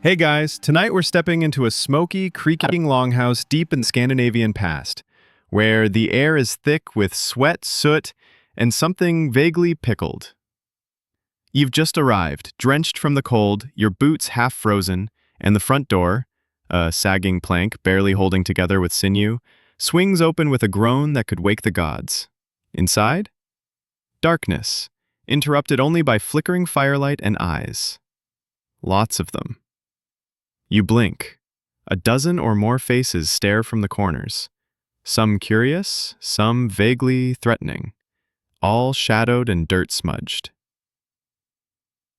Hey guys, tonight we're stepping into a smoky, creaking longhouse deep in the Scandinavian past, where the air is thick with sweat, soot, and something vaguely pickled. You've just arrived, drenched from the cold, your boots half frozen, and the front door, a sagging plank barely holding together with sinew, swings open with a groan that could wake the gods. Inside? Darkness, interrupted only by flickering firelight and eyes. Lots of them. You blink. A dozen or more faces stare from the corners. Some curious, some vaguely threatening, all shadowed and dirt-smudged.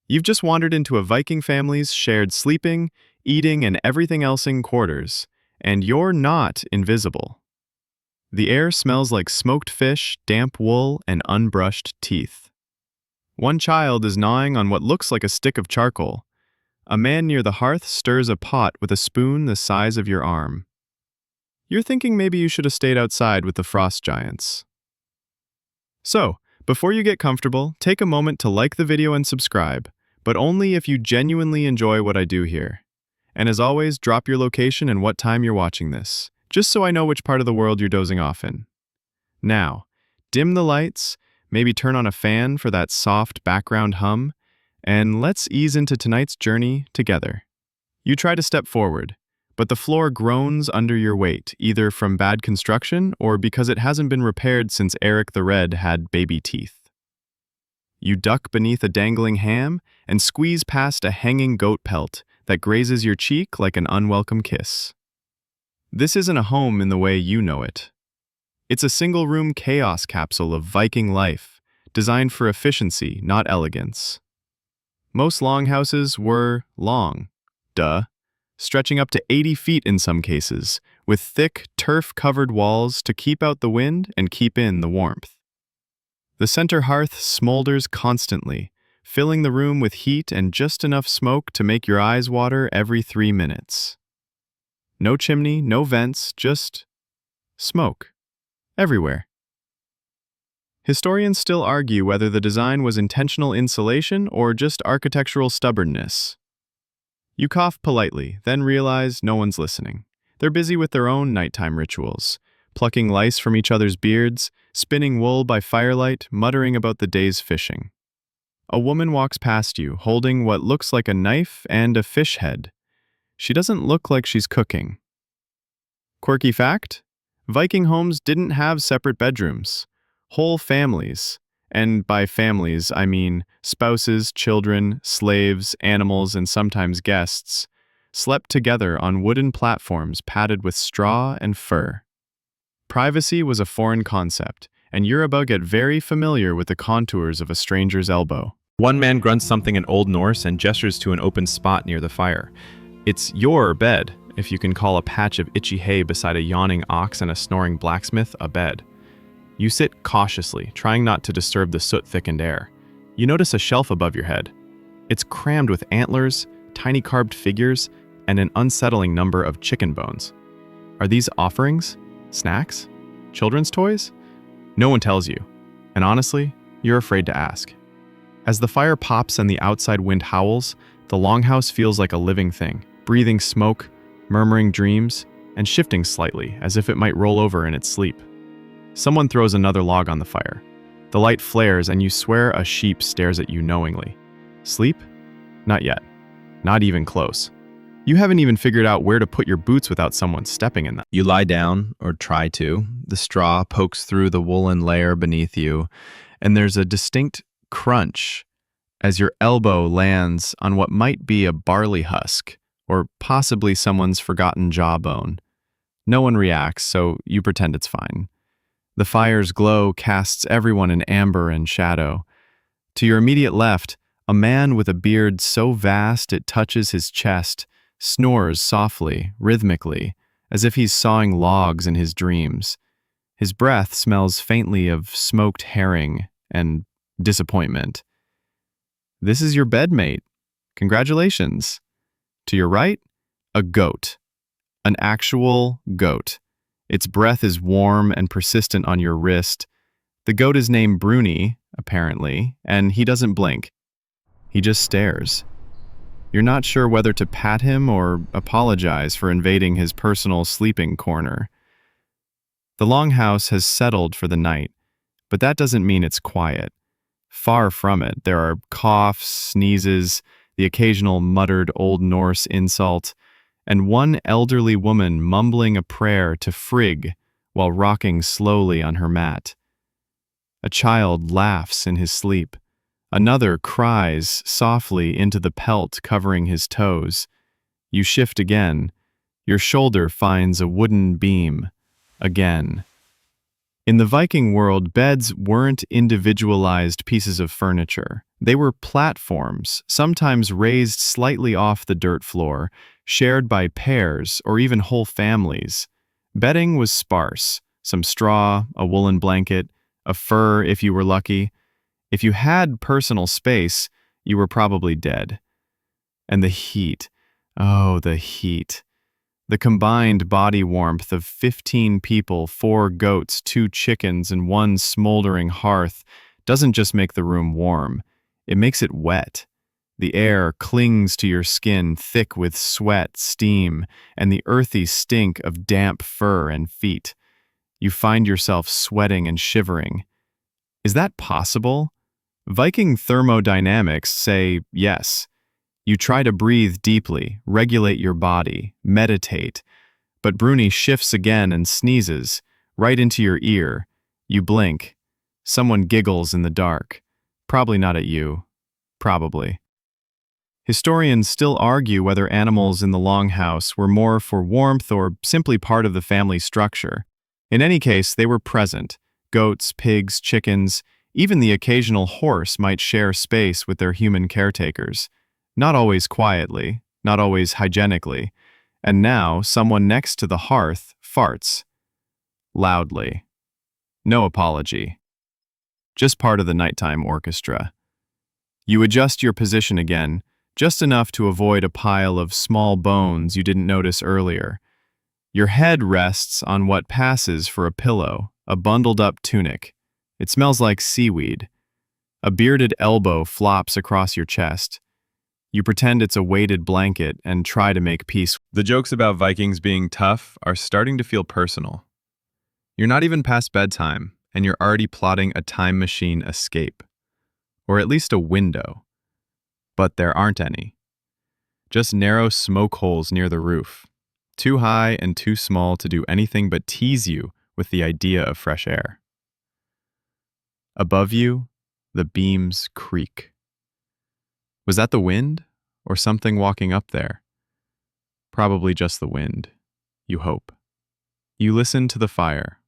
You've just wandered into a Viking family's shared sleeping, eating, and everything-elsing quarters, and you're not invisible. The air smells like smoked fish, damp wool, and unbrushed teeth. One child is gnawing on what looks like a stick of charcoal. A man near the hearth stirs a pot with a spoon the size of your arm. You're thinking maybe you should have stayed outside with the frost giants. So, before you get comfortable, take a moment to like the video and subscribe, but only if you genuinely enjoy what I do here. And as always, drop your location and what time you're watching this, just so I know which part of the world you're dozing off in. Now, dim the lights, maybe turn on a fan for that soft background hum, and let's ease into tonight's journey together. You try to step forward, but the floor groans under your weight, either from bad construction or because it hasn't been repaired since Eric the Red had baby teeth. You duck beneath a dangling ham and squeeze past a hanging goat pelt that grazes your cheek like an unwelcome kiss. This isn't a home in the way you know it. It's a single-room chaos capsule of Viking life, designed for efficiency, not elegance. Most longhouses were long, stretching up to 80 feet in some cases, with thick, turf-covered walls to keep out the wind and keep in the warmth. The center hearth smolders constantly, filling the room with heat and just enough smoke to make your eyes water every 3 minutes. No chimney, no vents, just smoke. Everywhere. Historians still argue whether the design was intentional insulation or just architectural stubbornness. You cough politely, then realize no one's listening. They're busy with their own nighttime rituals, plucking lice from each other's beards, spinning wool by firelight, muttering about the day's fishing. A woman walks past you, holding what looks like a knife and a fish head. She doesn't look like she's cooking. Quirky fact? Viking homes didn't have separate bedrooms. Whole families, and by families I mean spouses, children, slaves, animals, and sometimes guests, slept together on wooden platforms padded with straw and fur. Privacy was a foreign concept, and you're about to get very familiar with the contours of a stranger's elbow. One man grunts something in Old Norse and gestures to an open spot near the fire. It's your bed, if you can call a patch of itchy hay beside a yawning ox and a snoring blacksmith a bed. You sit cautiously, trying not to disturb the soot-thickened air. You notice a shelf above your head. It's crammed with antlers, tiny carved figures, and an unsettling number of chicken bones. Are these offerings? Snacks? Children's toys? No one tells you, and honestly, you're afraid to ask. As the fire pops and the outside wind howls, the longhouse feels like a living thing, breathing smoke, murmuring dreams, and shifting slightly as if it might roll over in its sleep. Someone throws another log on the fire. The light flares and you swear a sheep stares at you knowingly. Sleep? Not yet. Not even close. You haven't even figured out where to put your boots without someone stepping in them. You lie down, or try to. The straw pokes through the woolen layer beneath you, and there's a distinct crunch as your elbow lands on what might be a barley husk, or possibly someone's forgotten jawbone. No one reacts, so you pretend it's fine. The fire's glow casts everyone in amber and shadow. To your immediate left, a man with a beard so vast it touches his chest snores softly, rhythmically, as if he's sawing logs in his dreams. His breath smells faintly of smoked herring and disappointment. This is your bedmate. Congratulations. To your right, a goat. An actual goat. Its breath is warm and persistent on your wrist. The goat is named Bruni, apparently, and he doesn't blink. He just stares. You're not sure whether to pat him or apologize for invading his personal sleeping corner. The Longhouse has settled for the night, but that doesn't mean it's quiet. Far from it. There are coughs, sneezes, the occasional muttered Old Norse insult, and one elderly woman mumbling a prayer to Frigg while rocking slowly on her mat. A child laughs in his sleep. Another cries softly into the pelt covering his toes. You shift again. Your shoulder finds a wooden beam. Again. In the Viking world, beds weren't individualized pieces of furniture. They were platforms, sometimes raised slightly off the dirt floor, shared by pairs or even whole families. Bedding was sparse: some straw, a woolen blanket, a fur if you were lucky. If you had personal space, you were probably dead. And the heat. Oh, the heat. The combined body warmth of 15 people, 4 goats, 2 chickens, and 1 smoldering hearth doesn't just make the room warm. It makes it wet. The air clings to your skin, thick with sweat, steam, and the earthy stink of damp fur and feet. You find yourself sweating and shivering. Is that possible? Viking thermodynamics say yes. You try to breathe deeply, regulate your body, meditate, but Bruni shifts again and sneezes, right into your ear. You blink. Someone giggles in the dark. Probably not at you. Probably. Historians still argue whether animals in the Longhouse were more for warmth or simply part of the family structure. In any case, they were present. Goats, pigs, chickens, even the occasional horse might share space with their human caretakers. Not always quietly, not always hygienically. And now, someone next to the hearth farts. Loudly. No apology. Just part of the nighttime orchestra. You adjust your position again, just enough to avoid a pile of small bones you didn't notice earlier. Your head rests on what passes for a pillow, a bundled-up tunic. It smells like seaweed. A bearded elbow flops across your chest. You pretend it's a weighted blanket and try to make peace. The jokes about Vikings being tough are starting to feel personal. You're not even past bedtime, and you're already plotting a time machine escape. Or at least a window. But there aren't any. Just narrow smoke holes near the roof, too high and too small to do anything but tease you with the idea of fresh air. Above you, the beams creak. Was that the wind, or something walking up there? Probably just the wind, you hope. You listen to the fire.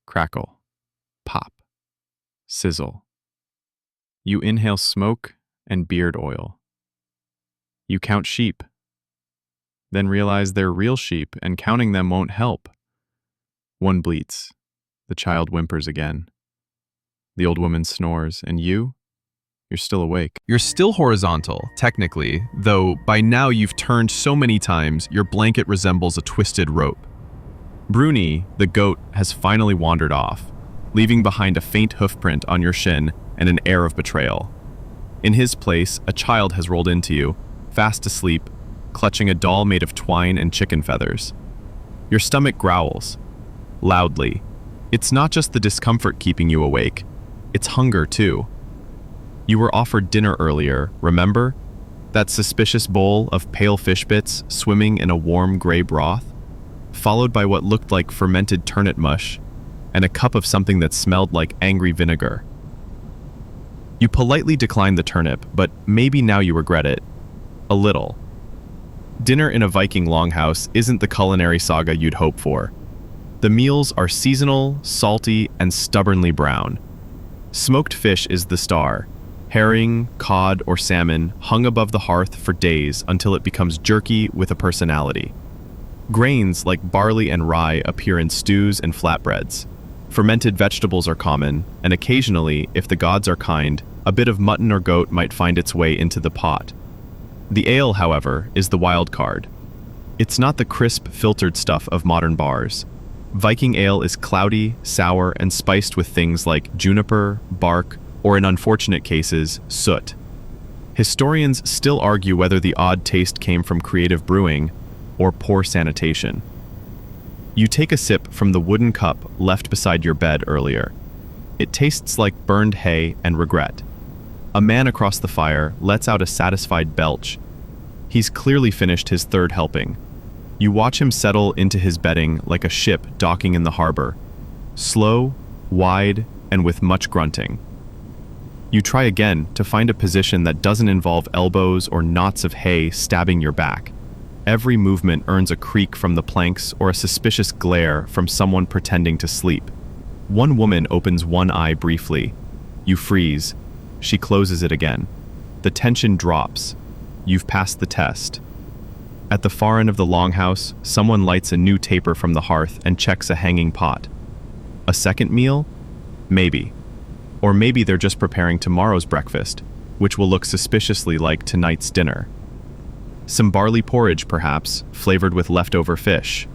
Crackle, pop, sizzle. You inhale smoke and beard oil. You count sheep, then realize they're real sheep and counting them won't help. One bleats. The child whimpers again. The old woman snores, and you're still awake. You're still horizontal, technically, though by now you've turned so many times your blanket resembles a twisted rope. Bruni, the goat, has finally wandered off, leaving behind a faint hoofprint on your shin and an air of betrayal. In his place, a child has rolled into you, fast asleep, clutching a doll made of twine and chicken feathers. Your stomach growls, loudly. It's not just the discomfort keeping you awake, it's hunger too. You were offered dinner earlier, remember? That suspicious bowl of pale fish bits swimming in a warm gray broth, followed by what looked like fermented turnip mush, and a cup of something that smelled like angry vinegar. You politely declined the turnip, but maybe now you regret it. A little. Dinner in a Viking longhouse isn't the culinary saga you'd hope for. The meals are seasonal, salty, and stubbornly brown. Smoked fish is the star. Herring, cod, or salmon hung above the hearth for days until it becomes jerky with a personality. Grains like barley and rye appear in stews and flatbreads. Fermented vegetables are common, and occasionally, if the gods are kind, a bit of mutton or goat might find its way into the pot. The ale, however, is the wild card. It's not the crisp, filtered stuff of modern bars. Viking ale is cloudy, sour, and spiced with things like juniper, bark, or in unfortunate cases, soot. Historians still argue whether the odd taste came from creative brewing or poor sanitation. You take a sip from the wooden cup left beside your bed earlier. It tastes like burned hay and regret. A man across the fire lets out a satisfied belch. He's clearly finished his third helping. You watch him settle into his bedding like a ship docking in the harbor, slow, wide, and with much grunting. You try again to find a position that doesn't involve elbows or knots of hay stabbing your back. Every movement earns a creak from the planks or a suspicious glare from someone pretending to sleep. One woman opens one eye briefly. You freeze. She closes it again. The tension drops. You've passed the test. At the far end of the longhouse, someone lights a new taper from the hearth and checks a hanging pot. A second meal? Maybe. Or maybe they're just preparing tomorrow's breakfast, which will look suspiciously like tonight's dinner. Some barley porridge, perhaps, flavored with leftover fish.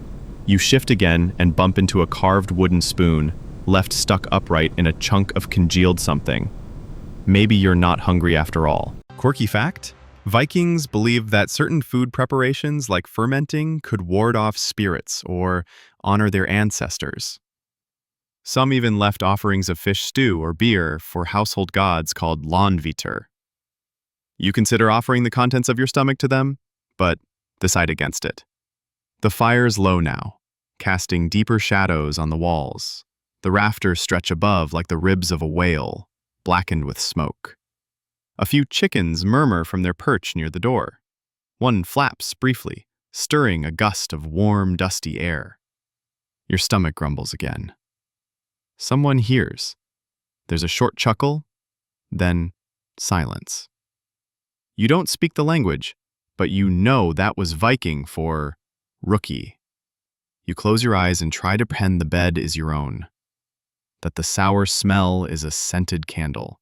You shift again and bump into a carved wooden spoon, left stuck upright in a chunk of congealed something. Maybe you're not hungry after all. Quirky fact: Vikings believed that certain food preparations like fermenting could ward off spirits or honor their ancestors. Some even left offerings of fish stew or beer for household gods called landviter. You consider offering the contents of your stomach to them, but decide against it. The fire's low now, casting deeper shadows on the walls. The rafters stretch above like the ribs of a whale, blackened with smoke. A few chickens murmur from their perch near the door. One flaps briefly, stirring a gust of warm, dusty air. Your stomach grumbles again. Someone hears. There's a short chuckle, then silence. You don't speak the language, but you know that was Viking for rookie. You close your eyes and try to pretend the bed is your own. That the sour smell is a scented candle.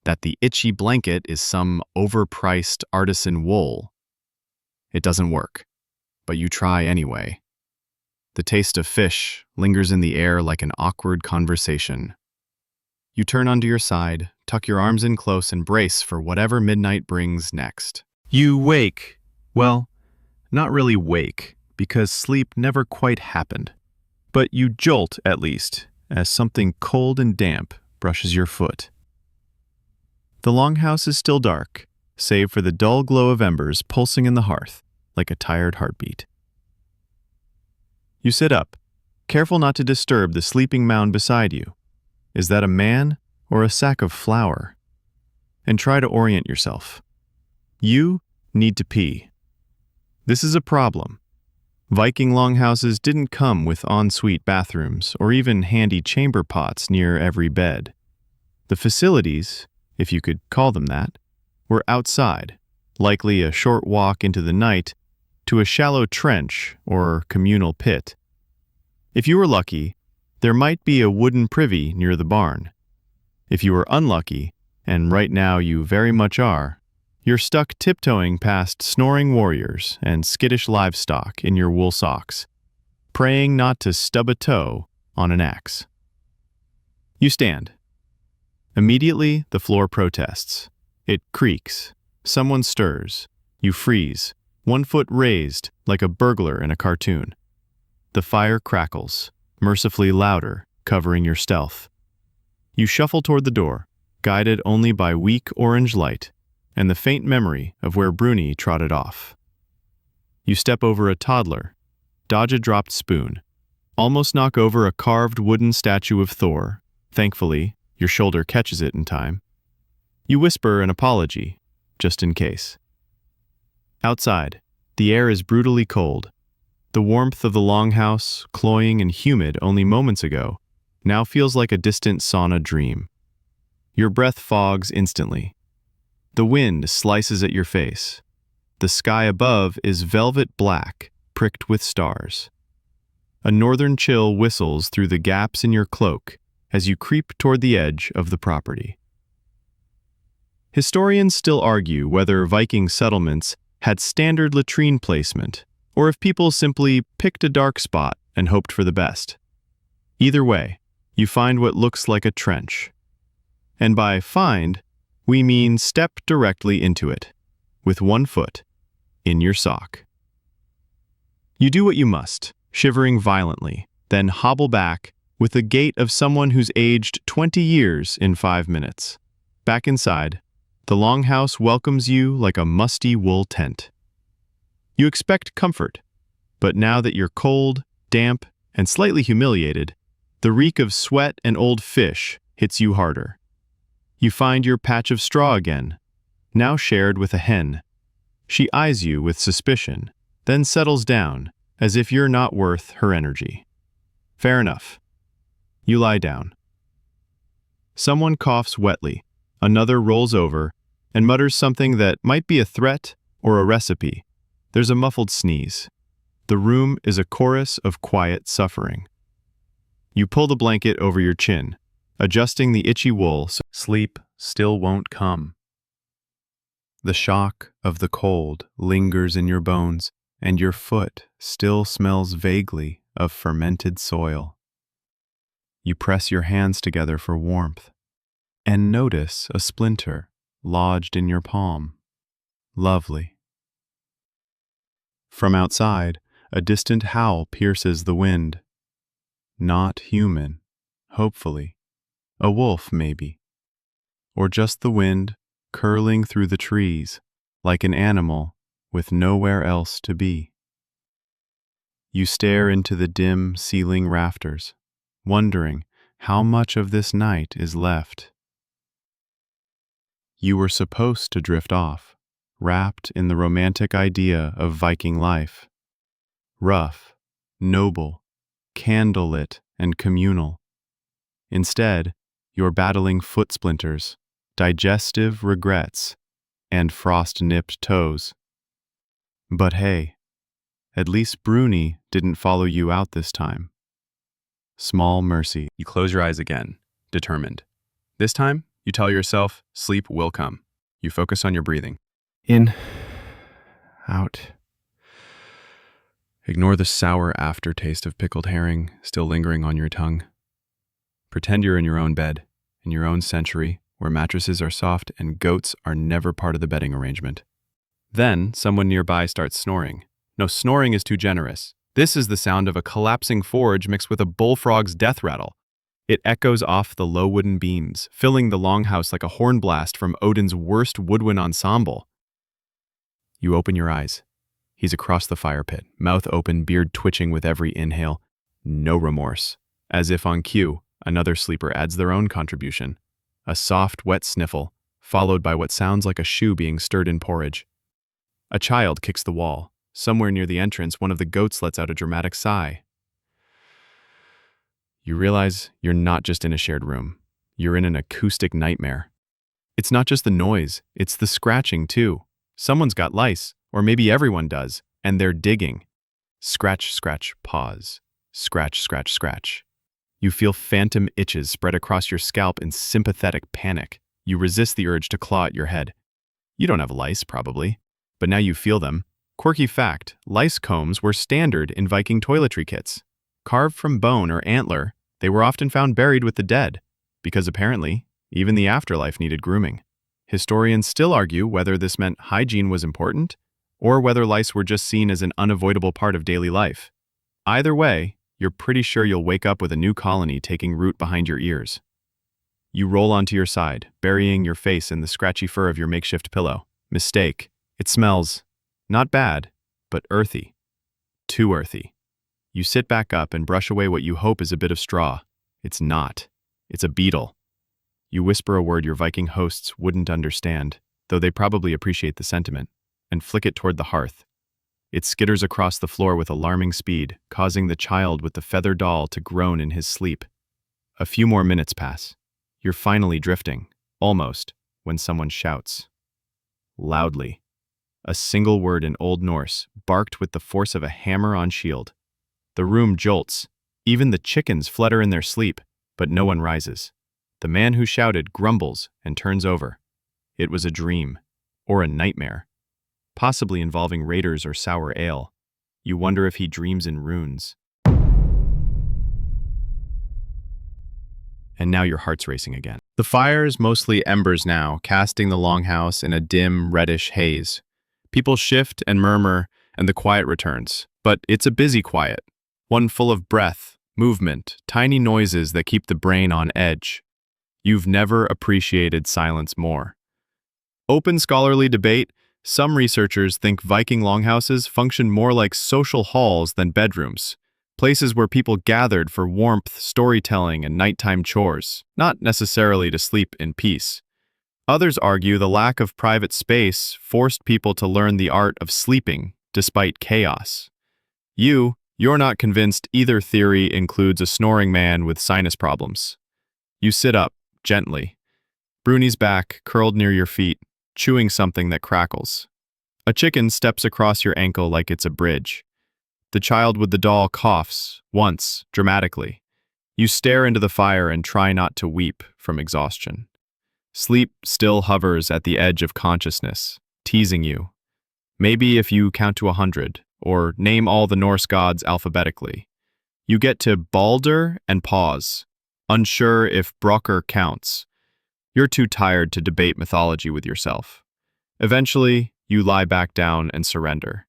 That the itchy blanket is some overpriced artisan wool. It doesn't work, but you try anyway. The taste of fish lingers in the air like an awkward conversation. You turn onto your side, tuck your arms in close, and brace for whatever midnight brings next. You wake. Well, not really wake, because sleep never quite happened. But you jolt, at least, as something cold and damp brushes your foot. The longhouse is still dark, save for the dull glow of embers pulsing in the hearth like a tired heartbeat. You sit up, careful not to disturb the sleeping mound beside you. Is that a man or a sack of flour? And try to orient yourself. You need to pee. This is a problem. Viking longhouses didn't come with ensuite bathrooms or even handy chamber pots near every bed. The facilities, if you could call them that, were outside, likely a short walk into the night to a shallow trench or communal pit. If you were lucky, there might be a wooden privy near the barn. If you were unlucky, and right now you very much are, you're stuck tiptoeing past snoring warriors and skittish livestock in your wool socks, praying not to stub a toe on an axe. You stand. Immediately, the floor protests. It creaks. Someone stirs. You freeze, 1 foot raised like a burglar in a cartoon. The fire crackles, mercifully louder, covering your stealth. You shuffle toward the door, guided only by weak orange light and the faint memory of where Bruni trotted off. You step over a toddler, dodge a dropped spoon, almost knock over a carved wooden statue of Thor. Thankfully, your shoulder catches it in time. You whisper an apology, just in case. Outside, the air is brutally cold. The warmth of the longhouse, cloying and humid only moments ago, now feels like a distant sauna dream. Your breath fogs instantly. The wind slices at your face. The sky above is velvet black, pricked with stars. A northern chill whistles through the gaps in your cloak as you creep toward the edge of the property. Historians still argue whether Viking settlements had standard latrine placement, or if people simply picked a dark spot and hoped for the best. Either way, you find what looks like a trench. And by find, We mean step directly into it, with one foot in your sock. You do what you must, shivering violently, then hobble back with the gait of someone who's aged 20 years in 5 minutes. Back inside, the Longhouse welcomes you like a musty wool tent. You expect comfort, but now that you're cold, damp, and slightly humiliated, the reek of sweat and old fish hits you harder. You find your patch of straw again, now shared with a hen. She eyes you with suspicion, then settles down, as if you're not worth her energy. Fair enough. You lie down. Someone coughs wetly, another rolls over, and mutters something that might be a threat or a recipe. There's a muffled sneeze. The room is a chorus of quiet suffering. You pull the blanket over your chin, adjusting the itchy wool so sleep still won't come. The shock of the cold lingers in your bones, and your foot still smells vaguely of fermented soil. You press your hands together for warmth, and notice a splinter lodged in your palm. Lovely. From outside, a distant howl pierces the wind. Not human, hopefully. A wolf, maybe. Or just the wind curling through the trees, like an animal with nowhere else to be. You stare into the dim ceiling rafters, wondering how much of this night is left. You were supposed to drift off, wrapped in the romantic idea of Viking life. Rough, noble, candlelit, and communal. Instead, you're battling foot splinters, digestive regrets, and frost-nipped toes. But hey, at least Bruni didn't follow you out this time. Small mercy. You close your eyes again, determined. This time, you tell yourself, sleep will come. You focus on your breathing. In, out. Ignore the sour aftertaste of pickled herring still lingering on your tongue. Pretend you're in your own bed, in your own century, where mattresses are soft and goats are never part of the bedding arrangement. Then, someone nearby starts snoring. No, snoring is too generous. This is the sound of a collapsing forge mixed with a bullfrog's death rattle. It echoes off the low wooden beams, filling the Longhouse like a horn blast from Odin's worst woodwind ensemble. You open your eyes. He's across the fire pit, mouth open, beard twitching with every inhale. No remorse. As if on cue, another sleeper adds their own contribution. A soft, wet sniffle, followed by what sounds like a shoe being stirred in porridge. A child kicks the wall. Somewhere near the entrance, one of the goats lets out a dramatic sigh. You realize you're not just in a shared room. You're in an acoustic nightmare. It's not just the noise, it's the scratching too. Someone's got lice, or maybe everyone does, and they're digging. Scratch, scratch, pause. Scratch, scratch, scratch. You feel phantom itches spread across your scalp in sympathetic panic. You resist the urge to claw at your head. You don't have lice, probably, but now you feel them. Quirky fact, lice combs were standard in Viking toiletry kits. Carved from bone or antler, they were often found buried with the dead, because apparently, even the afterlife needed grooming. Historians still argue whether this meant hygiene was important, or whether lice were just seen as an unavoidable part of daily life. Either way, you're pretty sure you'll wake up with a new colony taking root behind your ears. You roll onto your side, burying your face in the scratchy fur of your makeshift pillow. Mistake. It smells, not bad, but earthy. Too earthy. You sit back up and brush away what you hope is a bit of straw. It's not. It's a beetle. You whisper a word your Viking hosts wouldn't understand, though they probably appreciate the sentiment, and flick it toward the hearth. It skitters across the floor with alarming speed, causing the child with the feather doll to groan in his sleep. A few more minutes pass. You're finally drifting, almost, when someone shouts. Loudly. A single word in Old Norse, barked with the force of a hammer on shield. The room jolts. Even the chickens flutter in their sleep, but no one rises. The man who shouted grumbles and turns over. It was a dream, or a nightmare, possibly involving raiders or sour ale. You wonder if he dreams in runes. and now your heart's racing again. The fire's mostly embers now, casting the longhouse in a dim, reddish haze. People shift and murmur, and the quiet returns. But it's a busy quiet, one full of breath, movement, tiny noises that keep the brain on edge. You've never appreciated silence more. Open scholarly debate, some researchers think Viking longhouses function more like social halls than bedrooms, places where people gathered for warmth, storytelling, and nighttime chores, not necessarily to sleep in peace. Others argue the lack of private space forced people to learn the art of sleeping despite chaos. You're not convinced either theory includes a snoring man with sinus problems. You sit up, gently. Bruni's back curled near your feet, chewing something that crackles. A chicken steps across your ankle like it's a bridge. The child with the doll coughs, once, dramatically. You stare into the fire and try not to weep from exhaustion. Sleep still hovers at the edge of consciousness, teasing you. Maybe if you count to 100, or name all the Norse gods alphabetically. You get to Balder and pause, unsure if Brokkr counts. You're too tired to debate mythology with yourself. Eventually, you lie back down and surrender.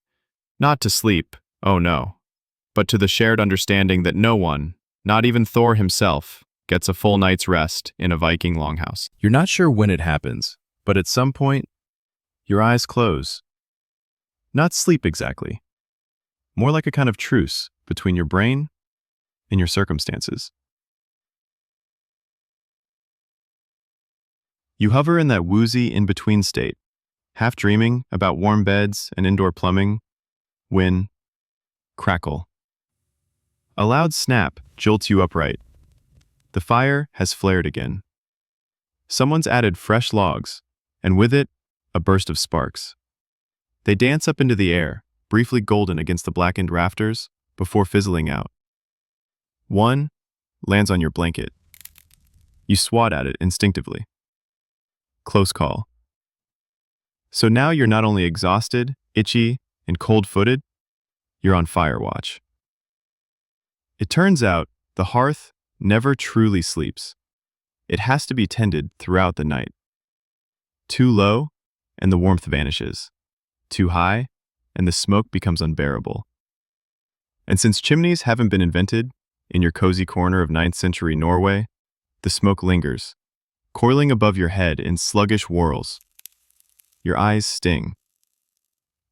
Not to sleep, oh no, but to the shared understanding that no one, not even Thor himself, gets a full night's rest in a Viking longhouse. You're not sure when it happens, but at some point, your eyes close. Not sleep exactly. More like a kind of truce between your brain and your circumstances. You hover in that woozy in-between state, half dreaming about warm beds and indoor plumbing, when, crackle. A loud snap jolts you upright. The fire has flared again. Someone's added fresh logs, and with it, a burst of sparks. They dance up into the air, briefly golden against the blackened rafters, before fizzling out. One lands on your blanket. You swat at it instinctively. Close call. So now you're not only exhausted, itchy, and cold-footed, you're on fire watch. It turns out the hearth never truly sleeps. It has to be tended throughout the night. Too low, and the warmth vanishes. Too high, and the smoke becomes unbearable. And since chimneys haven't been invented, in your cozy corner of 9th century Norway, the smoke lingers, coiling above your head in sluggish whirls. Your eyes sting.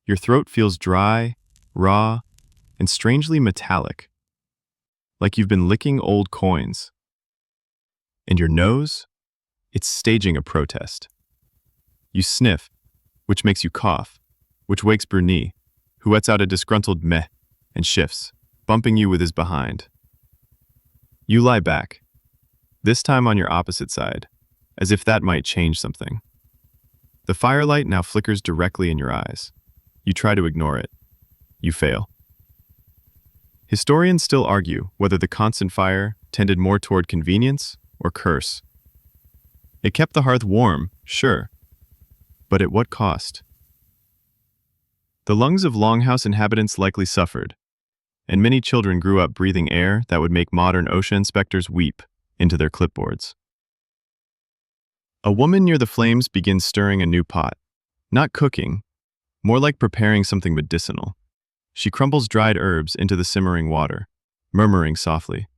Your throat feels dry, raw, and strangely metallic, like you've been licking old coins. And your nose? It's staging a protest. You sniff, which makes you cough, which wakes Bruni, who lets out a disgruntled meh and shifts, bumping you with his behind. You lie back, this time on your opposite side, as if that might change something. The firelight now flickers directly in your eyes. You try to ignore it. You fail. Historians still argue whether the constant fire tended more toward convenience or curse. It kept the hearth warm, sure, but at what cost? The lungs of Longhouse inhabitants likely suffered, and many children grew up breathing air that would make modern OSHA inspectors weep into their clipboards. A woman near the flames begins stirring a new pot, not cooking, more like preparing something medicinal. She crumbles dried herbs into the simmering water, murmuring softly.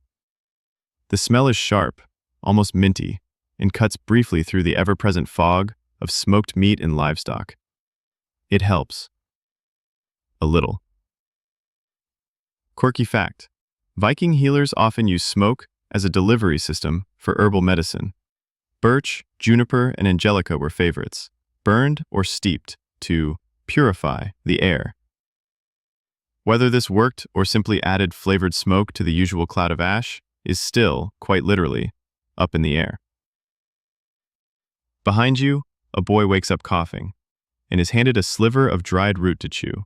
The smell is sharp, almost minty, and cuts briefly through the ever-present fog of smoked meat and livestock. It helps. A little. Quirky fact: Viking healers often use smoke as a delivery system for herbal medicine. Birch, juniper, and angelica were favorites, burned or steeped to purify the air. Whether this worked or simply added flavored smoke to the usual cloud of ash is still, quite literally, up in the air. Behind you, a boy wakes up coughing and is handed a sliver of dried root to chew.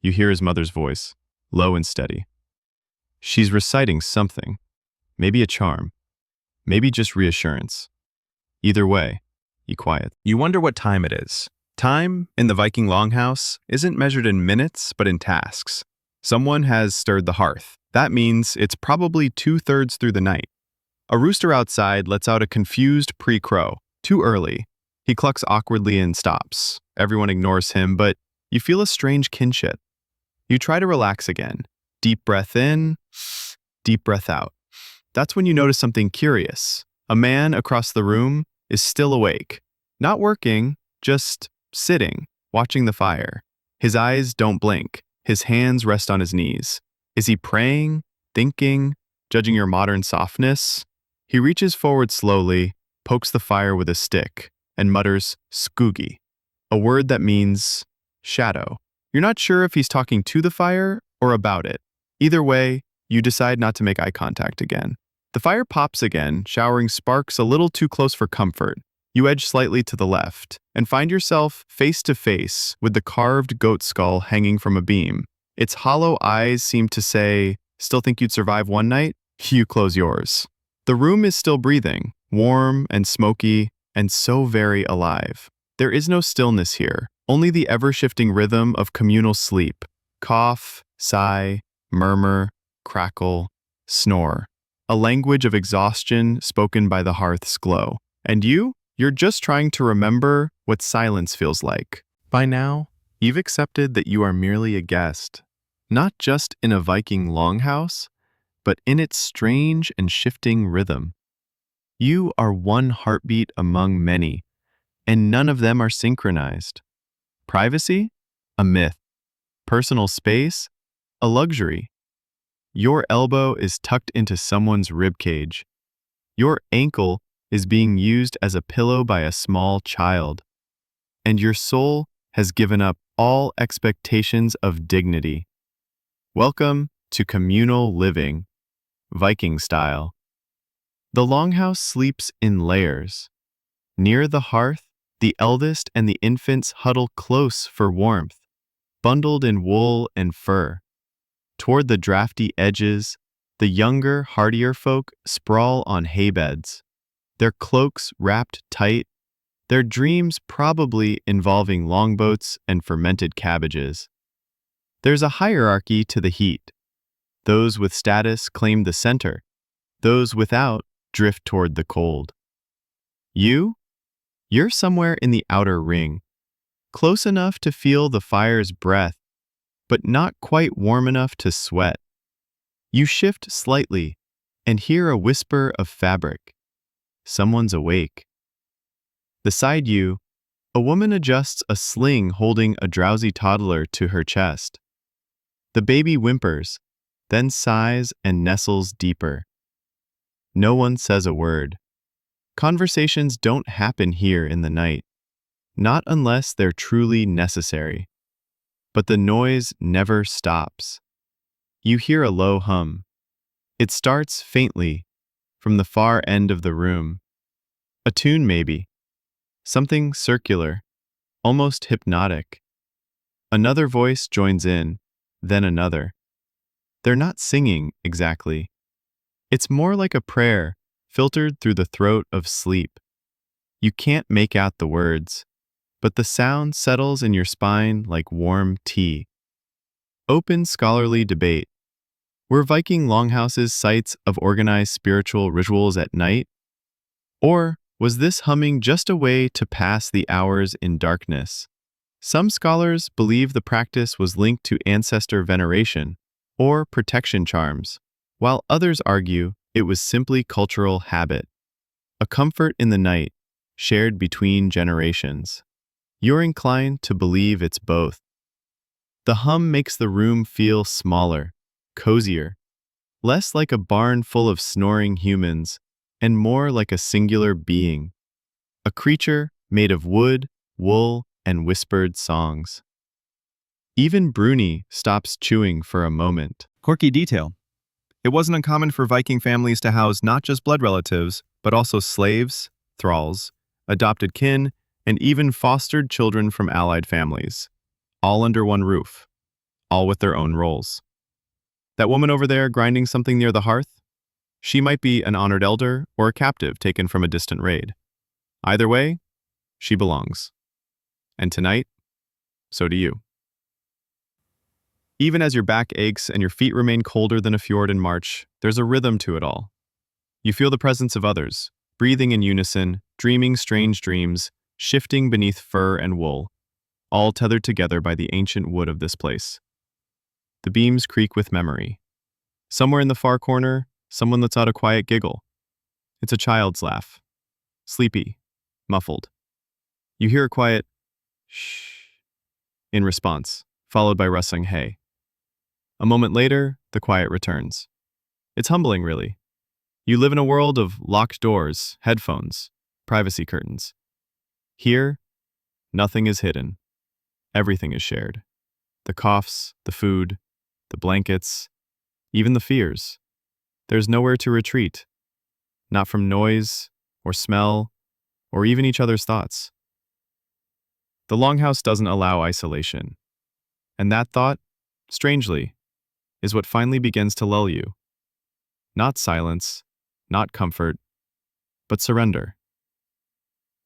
You hear his mother's voice, low and steady. She's reciting something, maybe a charm, maybe just reassurance. Either way, you quiet. You wonder what time it is. Time, in the Viking longhouse, isn't measured in minutes, but in tasks. Someone has stirred the hearth. That means it's probably 2/3 through the night. A rooster outside lets out a confused pre-crow, too early. He clucks awkwardly and stops. Everyone ignores him, but you feel a strange kinship. You try to relax again. Deep breath in, deep breath out. That's when you notice something curious. A man across the room is still awake. Not working, just sitting, watching the fire. His eyes don't blink. His hands rest on his knees. Is he praying, thinking, judging your modern softness? He reaches forward slowly, pokes the fire with a stick, and mutters, "Skoogie," a word that means shadow. You're not sure if he's talking to the fire or about it. Either way, you decide not to make eye contact again. The fire pops again, showering sparks a little too close for comfort. You edge slightly to the left and find yourself face to face with the carved goat skull hanging from a beam. Its hollow eyes seem to say, "Still think you'd survive one night?" You close yours. The room is still breathing, warm and smoky, and so very alive. There is no stillness here, only the ever-shifting rhythm of communal sleep. Cough, sigh, murmur, crackle, snore. A language of exhaustion spoken by the hearth's glow. And you're just trying to remember what silence feels like. By now, you've accepted that you are merely a guest, not just in a Viking longhouse, but in its strange and shifting rhythm. You are one heartbeat among many, and none of them are synchronized. Privacy? A myth. Personal space? A luxury. Your elbow is tucked into someone's ribcage. Your ankle is being used as a pillow by a small child. And your soul has given up all expectations of dignity. Welcome to communal living, Viking style. The longhouse sleeps in layers. Near the hearth, the eldest and the infants huddle close for warmth, bundled in wool and fur. Toward the drafty edges, the younger, hardier folk sprawl on hay beds, their cloaks wrapped tight, their dreams probably involving longboats and fermented cabbages. There's a hierarchy to the heat. Those with status claim the center. Those without drift toward the cold. You're somewhere in the outer ring, close enough to feel the fire's breath, but not quite warm enough to sweat. You shift slightly and hear a whisper of fabric. Someone's awake. Beside you, a woman adjusts a sling holding a drowsy toddler to her chest. The baby whimpers, then sighs and nestles deeper. No one says a word. Conversations don't happen here in the night, not unless they're truly necessary. But the noise never stops. You hear a low hum. It starts faintly, from the far end of the room. A tune maybe. Something circular, almost hypnotic. Another voice joins in, then another. They're not singing exactly. It's more like a prayer filtered through the throat of sleep. You can't make out the words, but the sound settles in your spine like warm tea. Open scholarly debate. Were Viking longhouses sites of organized spiritual rituals at night? Or was this humming just a way to pass the hours in darkness? Some scholars believe the practice was linked to ancestor veneration or protection charms, while others argue it was simply cultural habit, a comfort in the night shared between generations. You're inclined to believe it's both. The hum makes the room feel smaller, cozier, less like a barn full of snoring humans, and more like a singular being, a creature made of wood, wool, and whispered songs. Even Bruni stops chewing for a moment. Quirky detail. It wasn't uncommon for Viking families to house not just blood relatives, but also slaves, thralls, adopted kin, and even fostered children from allied families, all under one roof, all with their own roles. That woman over there grinding something near the hearth? She might be an honored elder or a captive taken from a distant raid. Either way, she belongs. And tonight, so do you. Even as your back aches and your feet remain colder than a fjord in March, there's a rhythm to it all. You feel the presence of others, breathing in unison, dreaming strange dreams, shifting beneath fur and wool, all tethered together by the ancient wood of this place. The beams creak with memory. Somewhere in the far corner, someone lets out a quiet giggle. It's a child's laugh. Sleepy, muffled. You hear a quiet shh in response, followed by rustling hay. A moment later, the quiet returns. It's humbling, really. You live in a world of locked doors, headphones, privacy curtains. Here, nothing is hidden. Everything is shared. The coughs, the food, the blankets, even the fears. There's nowhere to retreat. Not from noise, or smell, or even each other's thoughts. The Longhouse doesn't allow isolation. And that thought, strangely, is what finally begins to lull you. Not silence, not comfort, but surrender.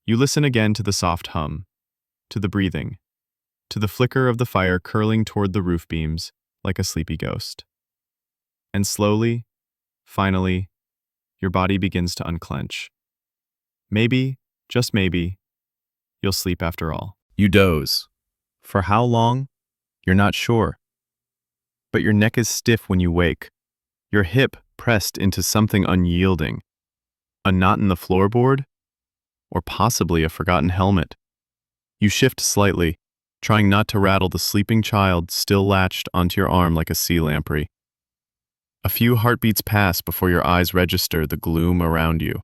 You listen again to the soft hum, to the breathing, to the flicker of the fire curling toward the roof beams like a sleepy ghost. And slowly, finally, your body begins to unclench. Maybe, just maybe, you'll sleep after all. You doze. For how long? You're not sure. But your neck is stiff when you wake, your hip pressed into something unyielding. A knot in the floorboard? Or possibly a forgotten helmet. You shift slightly, trying not to rattle the sleeping child still latched onto your arm like a sea lamprey. A few heartbeats pass before your eyes register the gloom around you.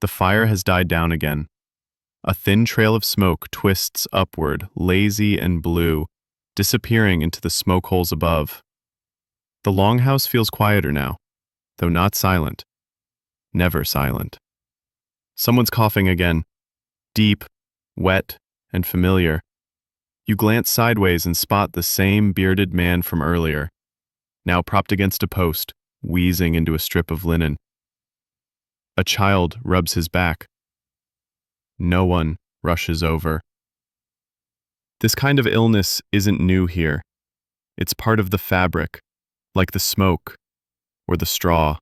The fire has died down again. A thin trail of smoke twists upward, lazy and blue, disappearing into the smoke holes above. The Longhouse feels quieter now, though not silent. Never silent. Someone's coughing again, deep, wet, and familiar. You glance sideways and spot the same bearded man from earlier, now propped against a post, wheezing into a strip of linen. A child rubs his back. No one rushes over. This kind of illness isn't new here. It's part of the fabric, like the smoke or the straw.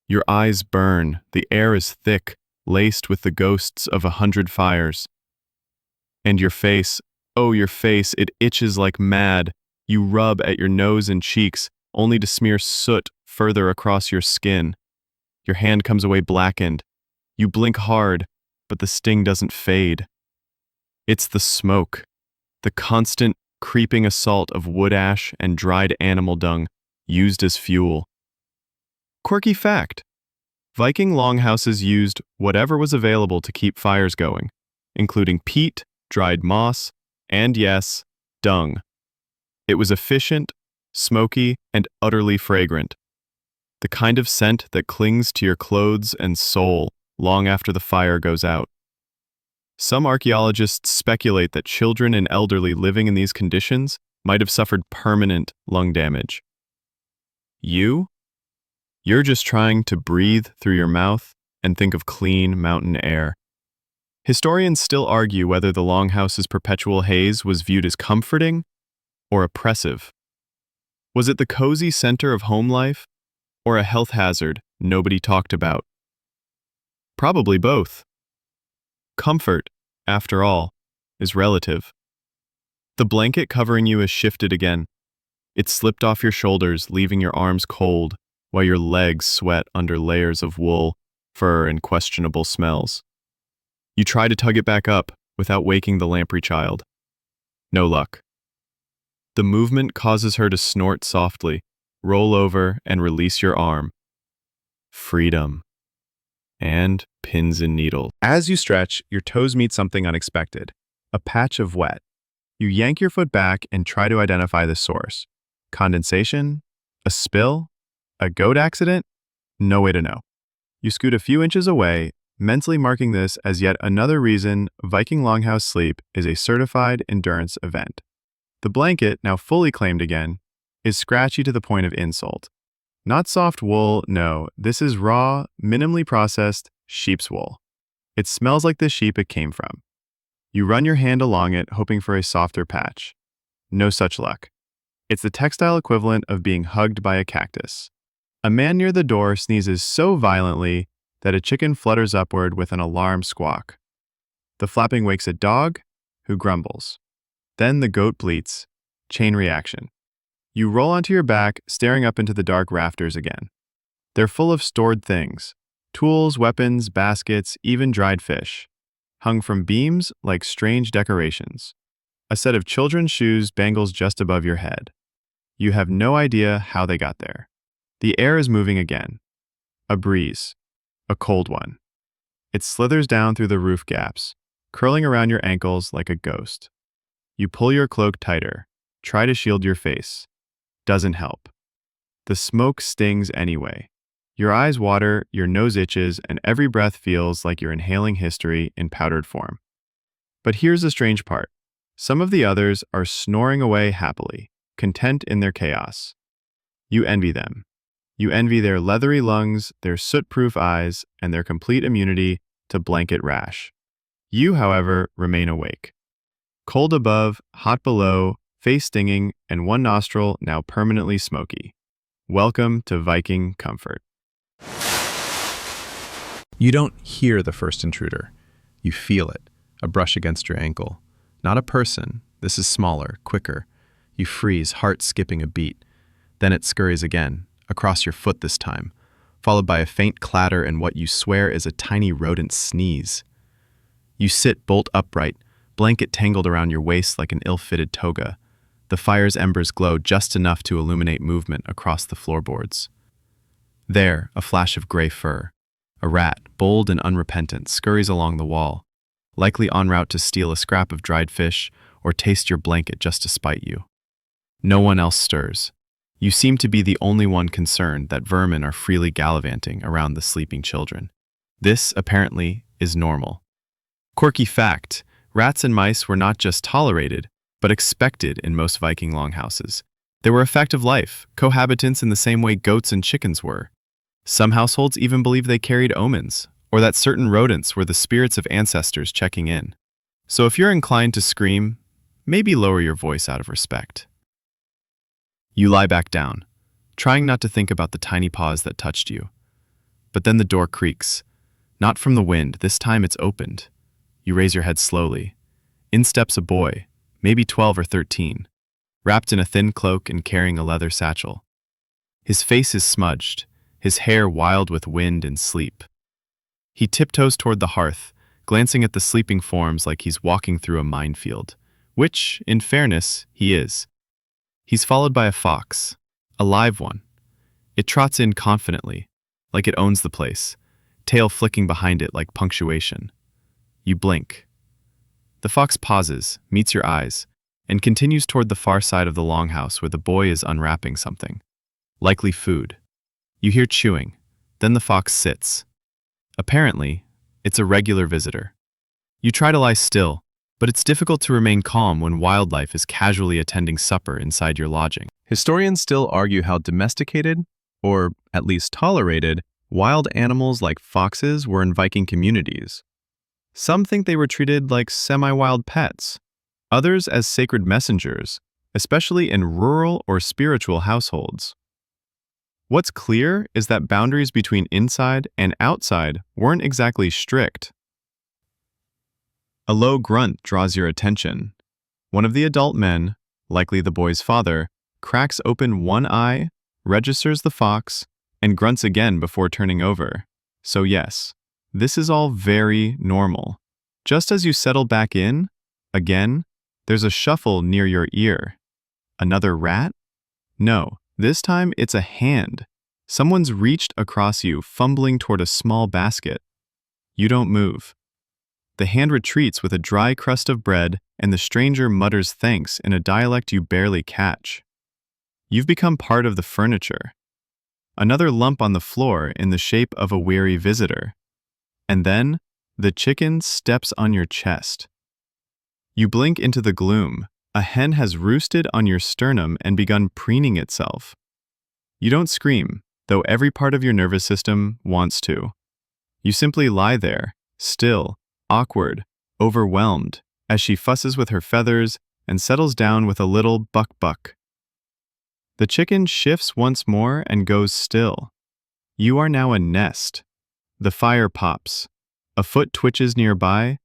Your eyes burn, the air is thick, laced with the ghosts of 100 fires. And your face, oh your face, it itches like mad. You rub at your nose and cheeks, only to smear soot further across your skin. Your hand comes away blackened. You blink hard, but the sting doesn't fade. It's the smoke, the constant creeping assault of wood ash and dried animal dung used as fuel. Quirky fact: Viking longhouses used whatever was available to keep fires going, including peat, dried moss, and yes, dung. It was efficient, smoky, and utterly fragrant. The kind of scent that clings to your clothes and soul long after the fire goes out. Some archaeologists speculate that children and elderly living in these conditions might have suffered permanent lung damage. You're just trying to breathe through your mouth and think of clean mountain air. Historians still argue whether the Longhouse's perpetual haze was viewed as comforting or oppressive. Was it the cozy center of home life or a health hazard nobody talked about? Probably both. Comfort, after all, is relative. The blanket covering you has shifted again. It slipped off your shoulders, leaving your arms cold, while your legs sweat under layers of wool, fur, and questionable smells. You try to tug it back up without waking the lamprey child. No luck. The movement causes her to snort softly, roll over, and release your arm. Freedom. And pins and needles. As you stretch, your toes meet something unexpected. A patch of wet. You yank your foot back and try to identify the source. Condensation? A spill? A goat accident? No way to know. You scoot a few inches away, mentally marking this as yet another reason Viking Longhouse sleep is a certified endurance event. The blanket, now fully claimed again, is scratchy to the point of insult. Not soft wool, no, this is raw, minimally processed sheep's wool. It smells like the sheep it came from. You run your hand along it, hoping for a softer patch. No such luck. It's the textile equivalent of being hugged by a cactus. A man near the door sneezes so violently that a chicken flutters upward with an alarm squawk. The flapping wakes a dog, who grumbles. Then the goat bleats. Chain reaction. You roll onto your back, staring up into the dark rafters again. They're full of stored things. Tools, weapons, baskets, even dried fish. Hung from beams like strange decorations. A set of children's shoes dangles just above your head. You have no idea how they got there. The air is moving again. A breeze. A cold one. It slithers down through the roof gaps, curling around your ankles like a ghost. You pull your cloak tighter, try to shield your face. Doesn't help. The smoke stings anyway. Your eyes water, your nose itches, and every breath feels like you're inhaling history in powdered form. But here's the strange part. Some of the others are snoring away happily, content in their chaos. You envy them. You envy their leathery lungs, their soot-proof eyes, and their complete immunity to blanket rash. You, however, remain awake. Cold above, hot below, face stinging, and one nostril now permanently smoky. Welcome to Viking comfort. You don't hear the first intruder. You feel it, a brush against your ankle. Not a person. This is smaller, quicker. You freeze, heart skipping a beat. Then it scurries again, across your foot this time, followed by a faint clatter and what you swear is a tiny rodent sneeze. You sit bolt upright, blanket tangled around your waist like an ill-fitted toga. The fire's embers glow just enough to illuminate movement across the floorboards. There, a flash of gray fur. A rat, bold and unrepentant, scurries along the wall, likely en route to steal a scrap of dried fish or taste your blanket just to spite you. No one else stirs. You seem to be the only one concerned that vermin are freely gallivanting around the sleeping children. This, apparently, is normal. Quirky fact, rats and mice were not just tolerated, but expected in most Viking longhouses. They were a fact of life, cohabitants in the same way goats and chickens were. Some households even believed they carried omens, or that certain rodents were the spirits of ancestors checking in. So if you're inclined to scream, maybe lower your voice out of respect. You lie back down, trying not to think about the tiny paws that touched you. But then the door creaks. Not from the wind, this time it's opened. You raise your head slowly. In steps a boy, maybe 12 or 13, wrapped in a thin cloak and carrying a leather satchel. His face is smudged, his hair wild with wind and sleep. He tiptoes toward the hearth, glancing at the sleeping forms like he's walking through a minefield, which, in fairness, he is. He's followed by a fox, a live one. It trots in confidently, like it owns the place, tail flicking behind it like punctuation. You blink. The fox pauses, meets your eyes, and continues toward the far side of the longhouse where the boy is unwrapping something. Likely food. You hear chewing, then the fox sits. Apparently, it's a regular visitor. You try to lie still, but it's difficult to remain calm when wildlife is casually attending supper inside your lodging. Historians still argue how domesticated, or at least tolerated, wild animals like foxes were in Viking communities. Some think they were treated like semi-wild pets, others as sacred messengers, especially in rural or spiritual households. What's clear is that boundaries between inside and outside weren't exactly strict. A low grunt draws your attention. One of the adult men, likely the boy's father, cracks open one eye, registers the fox, and grunts again before turning over. So yes, this is all very normal. Just as you settle back in, again, there's a shuffle near your ear. Another rat? No, this time it's a hand. Someone's reached across you, fumbling toward a small basket. You don't move. The hand retreats with a dry crust of bread, and the stranger mutters thanks in a dialect you barely catch. You've become part of the furniture. Another lump on the floor in the shape of a weary visitor. And then, the chicken steps on your chest. You blink into the gloom. A hen has roosted on your sternum and begun preening itself. You don't scream, though every part of your nervous system wants to. You simply lie there, still, awkward, overwhelmed, as she fusses with her feathers and settles down with a little buck-buck. The chicken shifts once more and goes still. You are now a nest. The fire pops. A foot twitches nearby.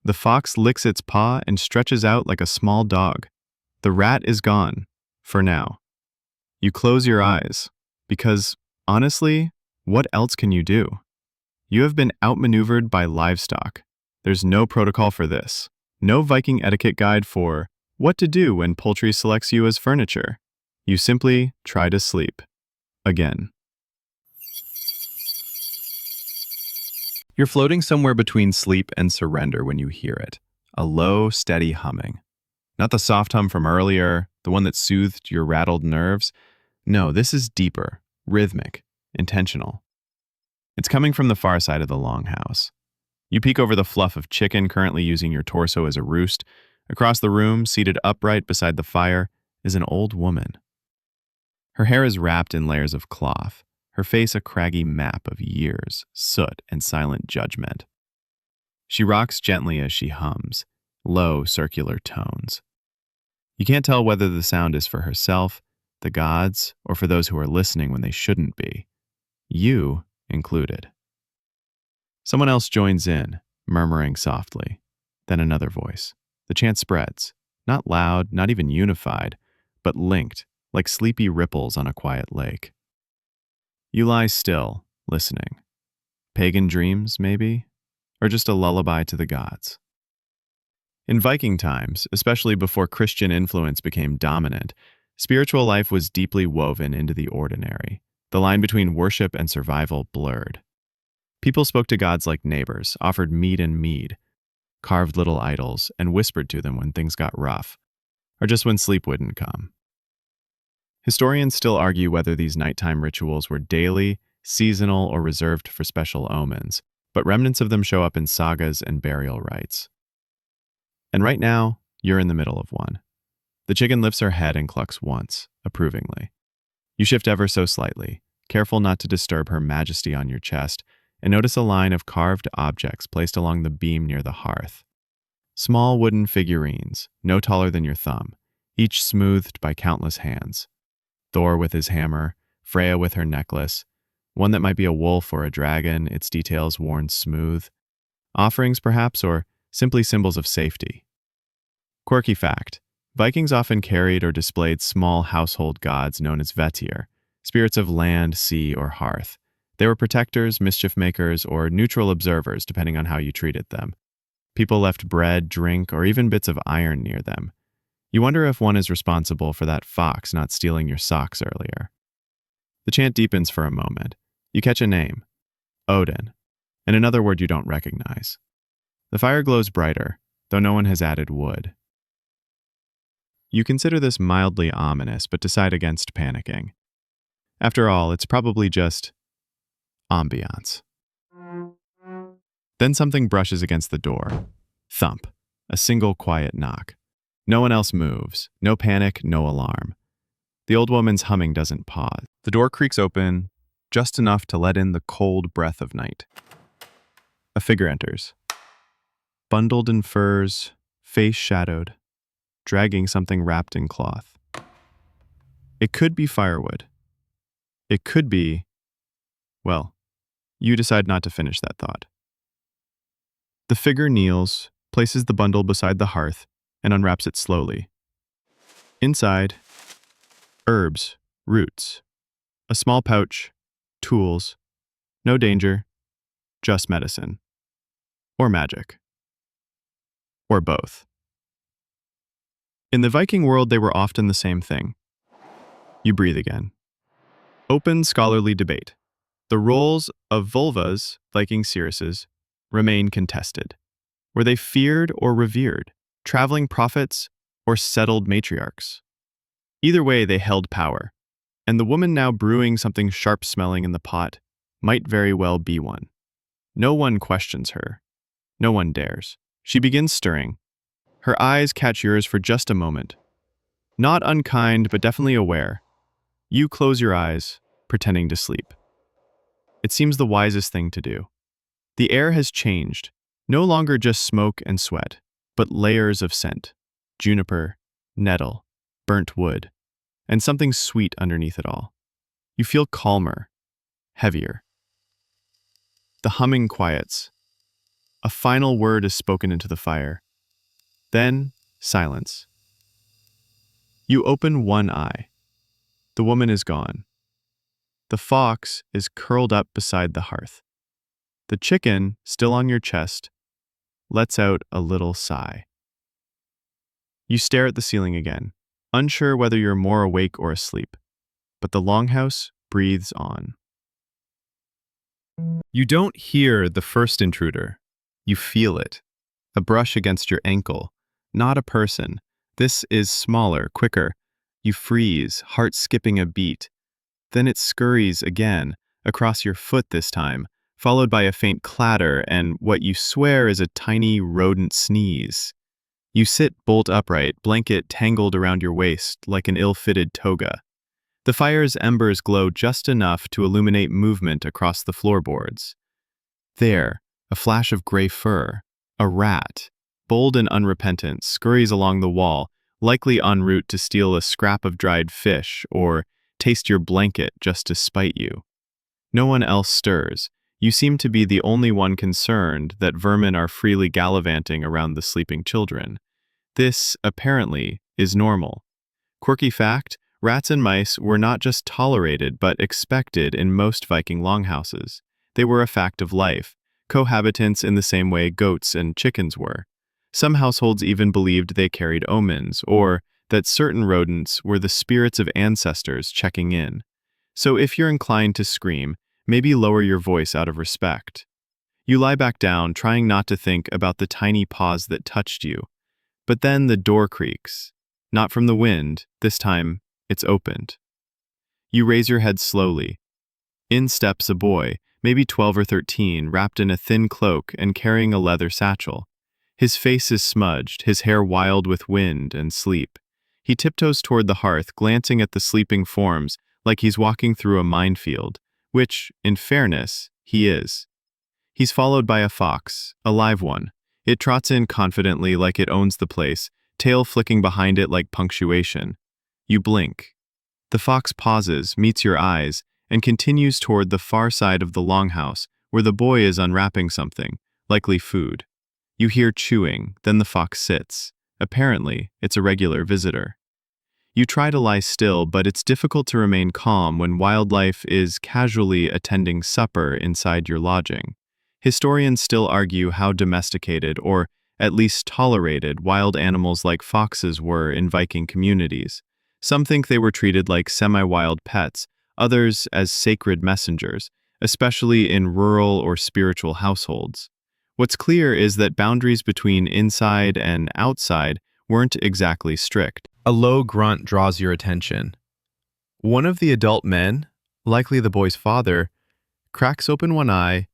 The fox licks its paw and stretches out like a small dog. The rat is gone, for now. You close your eyes, because, honestly, what else can you do? You have been outmaneuvered by livestock. There's no protocol for this. No Viking etiquette guide for what to do when poultry selects you as furniture. You simply try to sleep. Again. You're floating somewhere between sleep and surrender when you hear it. A low, steady humming. Not the soft hum from earlier, the one that soothed your rattled nerves. No, this is deeper, rhythmic, intentional. It's coming from the far side of the Longhouse. You peek over the fluff of chicken currently using your torso as a roost. Across the room, seated upright beside the fire, is an old woman. Her hair is wrapped in layers of cloth, her face a craggy map of years, soot, and silent judgment. She rocks gently as she hums, low, circular tones. You can't tell whether the sound is for herself, the gods, or for those who are listening when they shouldn't be. You included. Someone else joins in, murmuring softly. Then another voice. The chant spreads, not loud, not even unified, but linked, like sleepy ripples on a quiet lake. You lie still, listening. Pagan dreams, maybe? Or just a lullaby to the gods? In Viking times, especially before Christian influence became dominant, spiritual life was deeply woven into the ordinary. The line between worship and survival blurred. People spoke to gods like neighbors, offered meat and mead, carved little idols, and whispered to them when things got rough, or just when sleep wouldn't come. Historians still argue whether these nighttime rituals were daily, seasonal, or reserved for special omens, but remnants of them show up in sagas and burial rites. And right now, you're in the middle of one. The chicken lifts her head and clucks once, approvingly. You shift ever so slightly, careful not to disturb her majesty on your chest, and notice a line of carved objects placed along the beam near the hearth. Small wooden figurines, no taller than your thumb, each smoothed by countless hands. Thor with his hammer, Freya with her necklace, one that might be a wolf or a dragon, its details worn smooth. Offerings, perhaps, or simply symbols of safety. Quirky fact: Vikings often carried or displayed small household gods known as vetir, spirits of land, sea, or hearth. They were protectors, mischief makers, or neutral observers, depending on how you treated them. People left bread, drink, or even bits of iron near them. You wonder if one is responsible for that fox not stealing your socks earlier. The chant deepens for a moment. You catch a name, Odin, and another word you don't recognize. The fire glows brighter, though no one has added wood. You consider this mildly ominous, but decide against panicking. After all, it's probably just ambiance. Then something brushes against the door. Thump. A single quiet knock. No one else moves. No panic, no alarm. The old woman's humming doesn't pause. The door creaks open, just enough to let in the cold breath of night. A figure enters. Bundled in furs, face shadowed, dragging something wrapped in cloth. It could be firewood. It could be... Well, you decide not to finish that thought. The figure kneels, places the bundle beside the hearth, and unwraps it slowly. Inside, herbs, roots, a small pouch, tools, no danger, just medicine. Or magic. Or both. In the Viking world, they were often the same thing. You breathe again. Open scholarly debate. The roles of vulvas, Viking seeresses, remain contested. Were they feared or revered, traveling prophets or settled matriarchs? Either way, they held power, and the woman now brewing something sharp-smelling in the pot might very well be one. No one questions her. No one dares. She begins stirring. Her eyes catch yours for just a moment. Not unkind, but definitely aware. You close your eyes, pretending to sleep. It seems the wisest thing to do. The air has changed. No longer just smoke and sweat, but layers of scent. Juniper, nettle, burnt wood, and something sweet underneath it all. You feel calmer, heavier. The humming quiets. A final word is spoken into the fire. Then, silence. You open one eye. The woman is gone. The fox is curled up beside the hearth. The chicken, still on your chest, lets out a little sigh. You stare at the ceiling again, unsure whether you're more awake or asleep. But the longhouse breathes on. You don't hear the first intruder. You feel it. A brush against your ankle. Not a person. This is smaller, quicker. You freeze, heart skipping a beat. Then it scurries again, across your foot this time, followed by a faint clatter and what you swear is a tiny rodent sneeze. You sit bolt upright, blanket tangled around your waist like an ill-fitted toga. The fire's embers glow just enough to illuminate movement across the floorboards. There, a flash of gray fur. A rat, bold and unrepentant, scurries along the wall, likely en route to steal a scrap of dried fish or taste your blanket just to spite you. No one else stirs. You seem to be the only one concerned that vermin are freely gallivanting around the sleeping children. This, apparently, is normal. Quirky fact, rats and mice were not just tolerated but expected in most Viking longhouses. They were a fact of life, cohabitants in the same way goats and chickens were. Some households even believed they carried omens, or that certain rodents were the spirits of ancestors checking in. So if you're inclined to scream, maybe lower your voice out of respect. You lie back down, trying not to think about the tiny paws that touched you. But then the door creaks. Not from the wind, this time it's opened. You raise your head slowly. In steps a boy, maybe 12 or 13, wrapped in a thin cloak and carrying a leather satchel. His face is smudged, his hair wild with wind and sleep. He tiptoes toward the hearth, glancing at the sleeping forms like he's walking through a minefield, which, in fairness, he is. He's followed by a fox, a live one. It trots in confidently like it owns the place, tail flicking behind it like punctuation. You blink. The fox pauses, meets your eyes, and continues toward the far side of the longhouse, where the boy is unwrapping something, likely food. You hear chewing, then the fox sits. Apparently, it's a regular visitor. You try to lie still, but it's difficult to remain calm when wildlife is casually attending supper inside your lodging. Historians still argue how domesticated, or at least tolerated, wild animals like foxes were in Viking communities. Some think they were treated like semi-wild pets, others as sacred messengers, especially in rural or spiritual households. What's clear is that boundaries between inside and outside weren't exactly strict. A low grunt draws your attention. One of the adult men, likely the boy's father, cracks open one eye,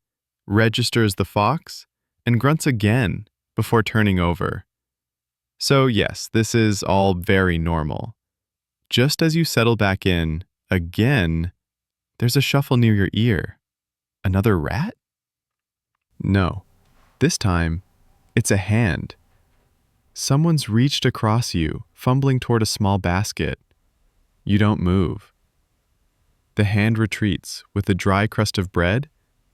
registers the fox, and grunts again before turning over. So yes, this is all very normal. Just as you settle back in, again, there's a shuffle near your ear. Another rat? No. This time, it's a hand. Someone's reached across you, fumbling toward a small basket. You don't move. The hand retreats with a dry crust of bread,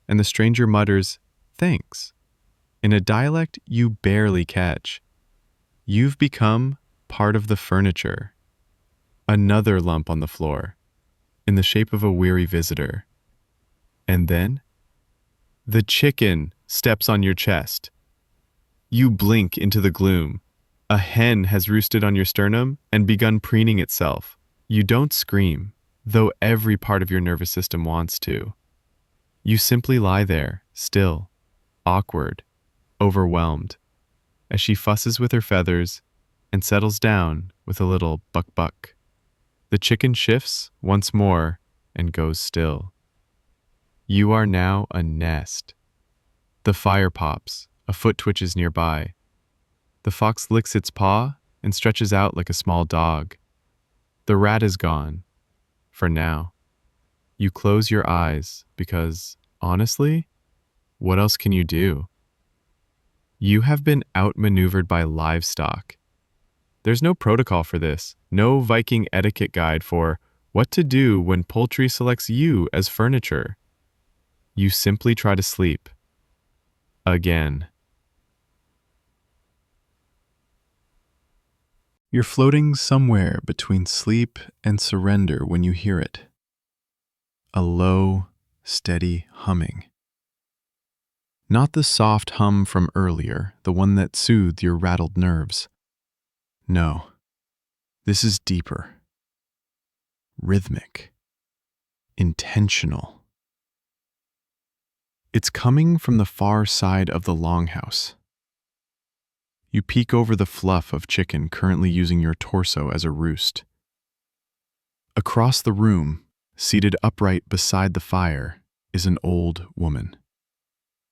and the stranger mutters, "Thanks," in a dialect you barely catch. You've become part of the furniture. Another lump on the floor, in the shape of a weary visitor. And then, the chicken steps on your chest. You blink into the gloom. A hen has roosted on your sternum and begun preening itself. You don't scream, though every part of your nervous system wants to. You simply lie there, still, awkward, overwhelmed, as she fusses with her feathers and settles down with a little buck-buck. The chicken shifts once more and goes still. You are now a nest. The fire pops, a foot twitches nearby. The fox licks its paw and stretches out like a small dog. The rat is gone, for now. You close your eyes because, honestly, what else can you do? You have been outmaneuvered by livestock. There's no protocol for this, no Viking etiquette guide for what to do when poultry selects you as furniture. You simply try to sleep. Again. You're floating somewhere between sleep and surrender when you hear it. A low, steady humming. Not the soft hum from earlier, the one that soothed your rattled nerves. No, this is deeper. Rhythmic. Intentional. It's coming from the far side of the Longhouse. You peek over the fluff of chicken currently using your torso as a roost. Across the room, seated upright beside the fire, is an old woman.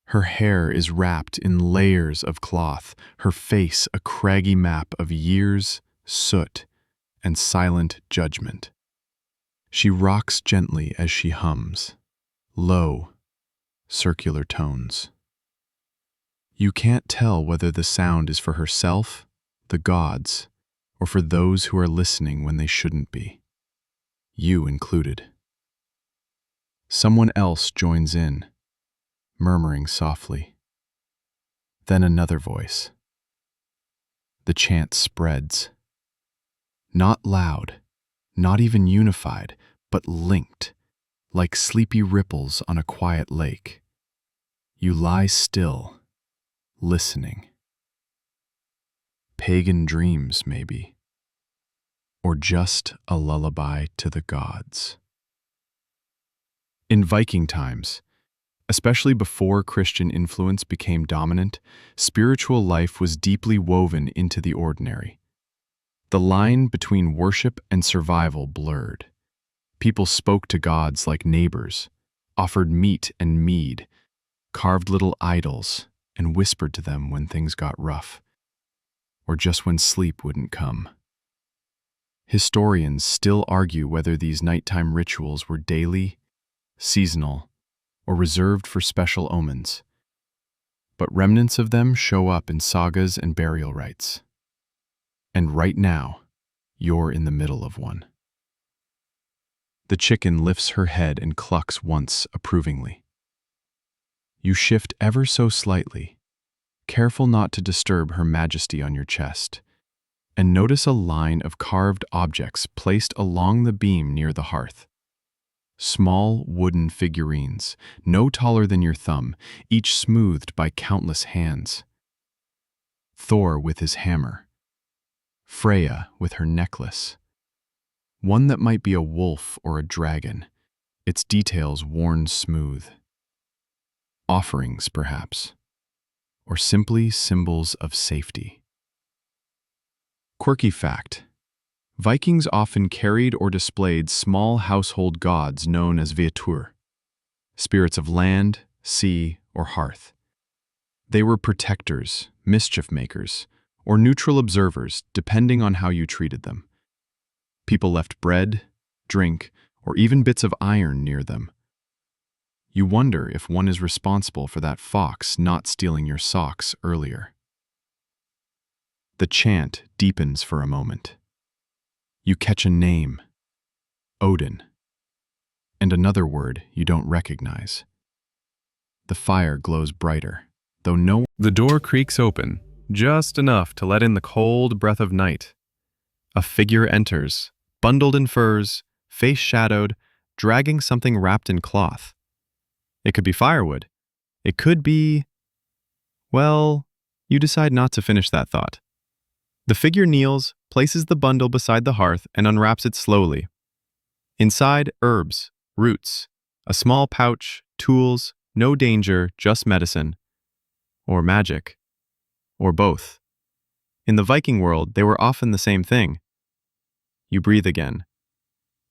Her hair is wrapped in layers of cloth, her face a craggy map of years, soot, and silent judgment. She rocks gently as she hums, low, circular tones. You can't tell whether the sound is for herself, the gods, or for those who are listening when they shouldn't be. You included. Someone else joins in, murmuring softly. Then another voice. The chant spreads. Not loud, not even unified, but linked, like sleepy ripples on a quiet lake. You lie still, listening. Pagan dreams, maybe. Or just a lullaby to the gods. In Viking times, especially before Christian influence became dominant, spiritual life was deeply woven into the ordinary. The line between worship and survival blurred. People spoke to gods like neighbors, offered meat and mead, carved little idols, and whispered to them when things got rough, or just when sleep wouldn't come. Historians still argue whether these nighttime rituals were daily, seasonal, or reserved for special omens, but remnants of them show up in sagas and burial rites. And right now, you're in the middle of one. The chicken lifts her head and clucks once approvingly. You shift ever so slightly, careful not to disturb her majesty on your chest, and notice a line of carved objects placed along the beam near the hearth. Small wooden figurines, no taller than your thumb, each smoothed by countless hands. Thor with his hammer. Freya with her necklace. One that might be a wolf or a dragon, its details worn smooth. Offerings, perhaps, or simply symbols of safety. Quirky fact: Vikings often carried or displayed small household gods known as Vitur, spirits of land, sea, or hearth. They were protectors, mischief makers, or neutral observers depending on how you treated them. People left bread, drink, or even bits of iron near them. You wonder if one is responsible for that fox not stealing your socks earlier. The chant deepens for a moment. You catch a name, Odin, and another word you don't recognize. The fire glows brighter, though no. The door creaks open, just enough to let in the cold breath of night. A figure enters, bundled in furs, face shadowed, dragging something wrapped in cloth. It could be firewood. It could be... Well, you decide not to finish that thought. The figure kneels, places the bundle beside the hearth, and unwraps it slowly. Inside, herbs, roots, a small pouch, tools, no danger, just medicine. Or magic. Or both. In the Viking world, they were often the same thing. You breathe again.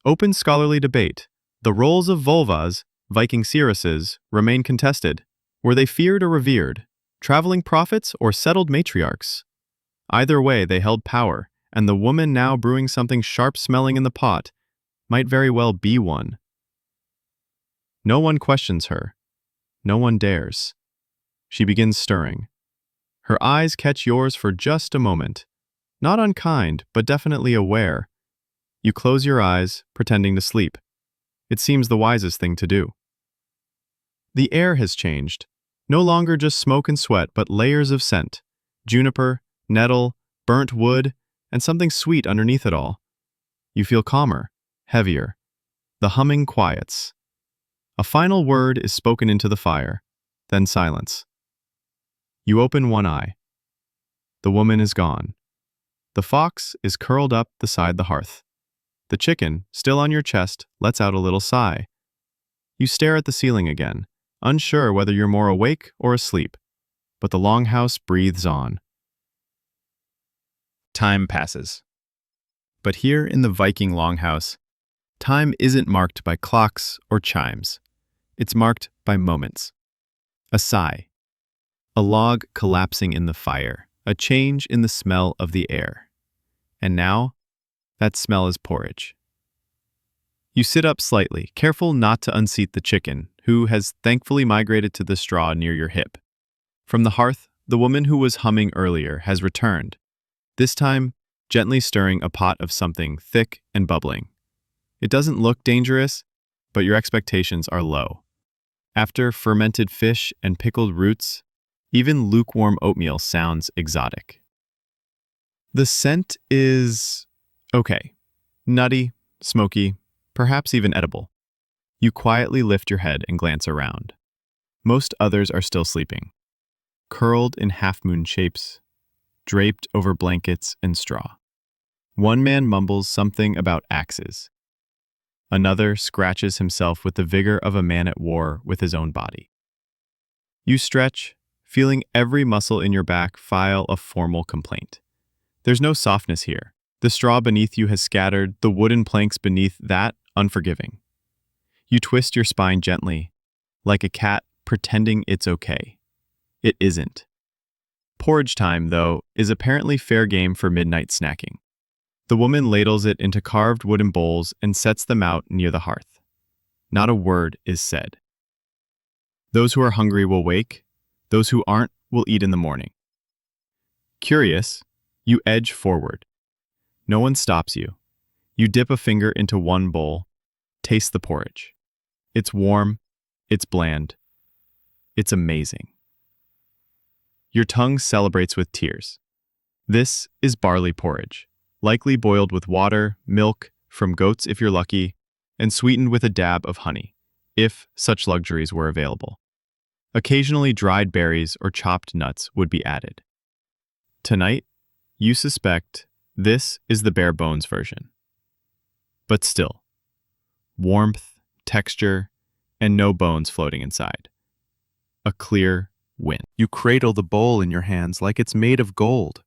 Open scholarly debate. The roles of vulvas, Viking seeresses, remain contested. Were they feared or revered? Traveling prophets or settled matriarchs? Either way, they held power, and the woman now brewing something sharp-smelling in the pot might very well be one. No one questions her. No one dares. She begins stirring. Her eyes catch yours for just a moment. Not unkind, but definitely aware. You close your eyes, pretending to sleep. It seems the wisest thing to do. The air has changed. No longer just smoke and sweat, but layers of scent. Juniper, nettle, burnt wood, and something sweet underneath it all. You feel calmer, heavier. The humming quiets. A final word is spoken into the fire, then silence. You open one eye. The woman is gone. The fox is curled up beside the hearth. The chicken, still on your chest, lets out a little sigh. You stare at the ceiling again, unsure whether you're more awake or asleep, but the Longhouse breathes on. Time passes. But here in the Viking Longhouse, time isn't marked by clocks or chimes. It's marked by moments. A sigh. A log collapsing in the fire. A change in the smell of the air. And now, that smell is porridge. You sit up slightly, careful not to unseat the chicken, who has thankfully migrated to the straw near your hip. From the hearth, the woman who was humming earlier has returned, this time gently stirring a pot of something thick and bubbling. It doesn't look dangerous, but your expectations are low. After fermented fish and pickled roots, even lukewarm oatmeal sounds exotic. The scent is okay. Nutty, smoky, perhaps even edible. You quietly lift your head and glance around. Most others are still sleeping, curled in half-moon shapes, draped over blankets and straw. One man mumbles something about axes. Another scratches himself with the vigor of a man at war with his own body. You stretch, feeling every muscle in your back file a formal complaint. There's no softness here. The straw beneath you has scattered, the wooden planks beneath that unforgiving. You twist your spine gently, like a cat pretending it's okay. It isn't. Porridge time, though, is apparently fair game for midnight snacking. The woman ladles it into carved wooden bowls and sets them out near the hearth. Not a word is said. Those who are hungry will wake. Those who aren't will eat in the morning. Curious, you edge forward. No one stops you. You dip a finger into one bowl, taste the porridge. It's warm, it's bland, it's amazing. Your tongue celebrates with tears. This is barley porridge, likely boiled with water, milk, from goats if you're lucky, and sweetened with a dab of honey, if such luxuries were available. Occasionally dried berries or chopped nuts would be added. Tonight, you suspect this is the bare bones version. But still, warmth, texture, and no bones floating inside. A clear win. You cradle the bowl in your hands like it's made of gold.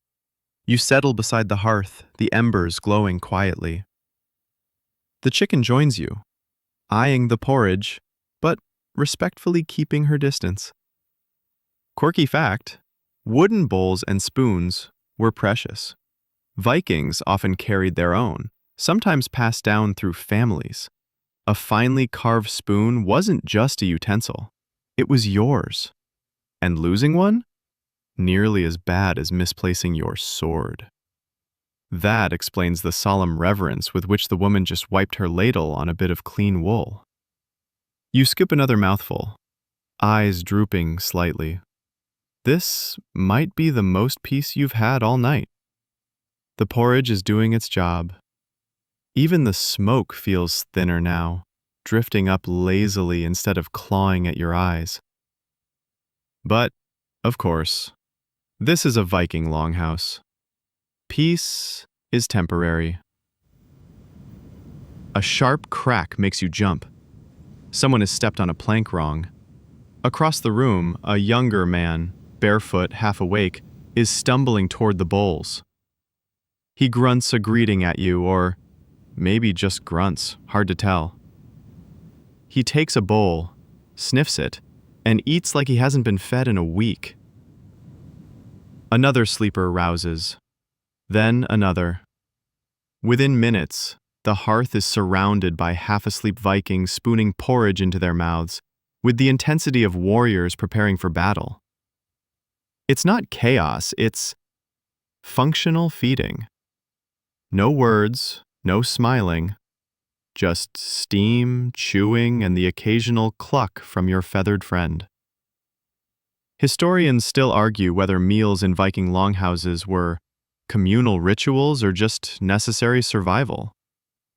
You settle beside the hearth, the embers glowing quietly. The chicken joins you, eyeing the porridge, but respectfully keeping her distance. Quirky fact, wooden bowls and spoons were precious. Vikings often carried their own, sometimes passed down through families. A finely carved spoon wasn't just a utensil, it was yours. And losing one? Nearly as bad as misplacing your sword. That explains the solemn reverence with which the woman just wiped her ladle on a bit of clean wool. You skip another mouthful, eyes drooping slightly. This might be the most peace you've had all night. The porridge is doing its job. Even the smoke feels thinner now, drifting up lazily instead of clawing at your eyes. But, of course, this is a Viking longhouse. Peace is temporary. A sharp crack makes you jump. Someone has stepped on a plank wrong. Across the room, a younger man, barefoot, half awake, is stumbling toward the bowls. He grunts a greeting at you, or maybe just grunts, hard to tell. He takes a bowl, sniffs it, and eats like he hasn't been fed in a week. Another sleeper rouses, then another. Within minutes, the hearth is surrounded by half-asleep Vikings spooning porridge into their mouths, with the intensity of warriors preparing for battle. It's not chaos, it's functional feeding. No words, no smiling, just steam, chewing, and the occasional cluck from your feathered friend. Historians still argue whether meals in Viking longhouses were communal rituals or just necessary survival.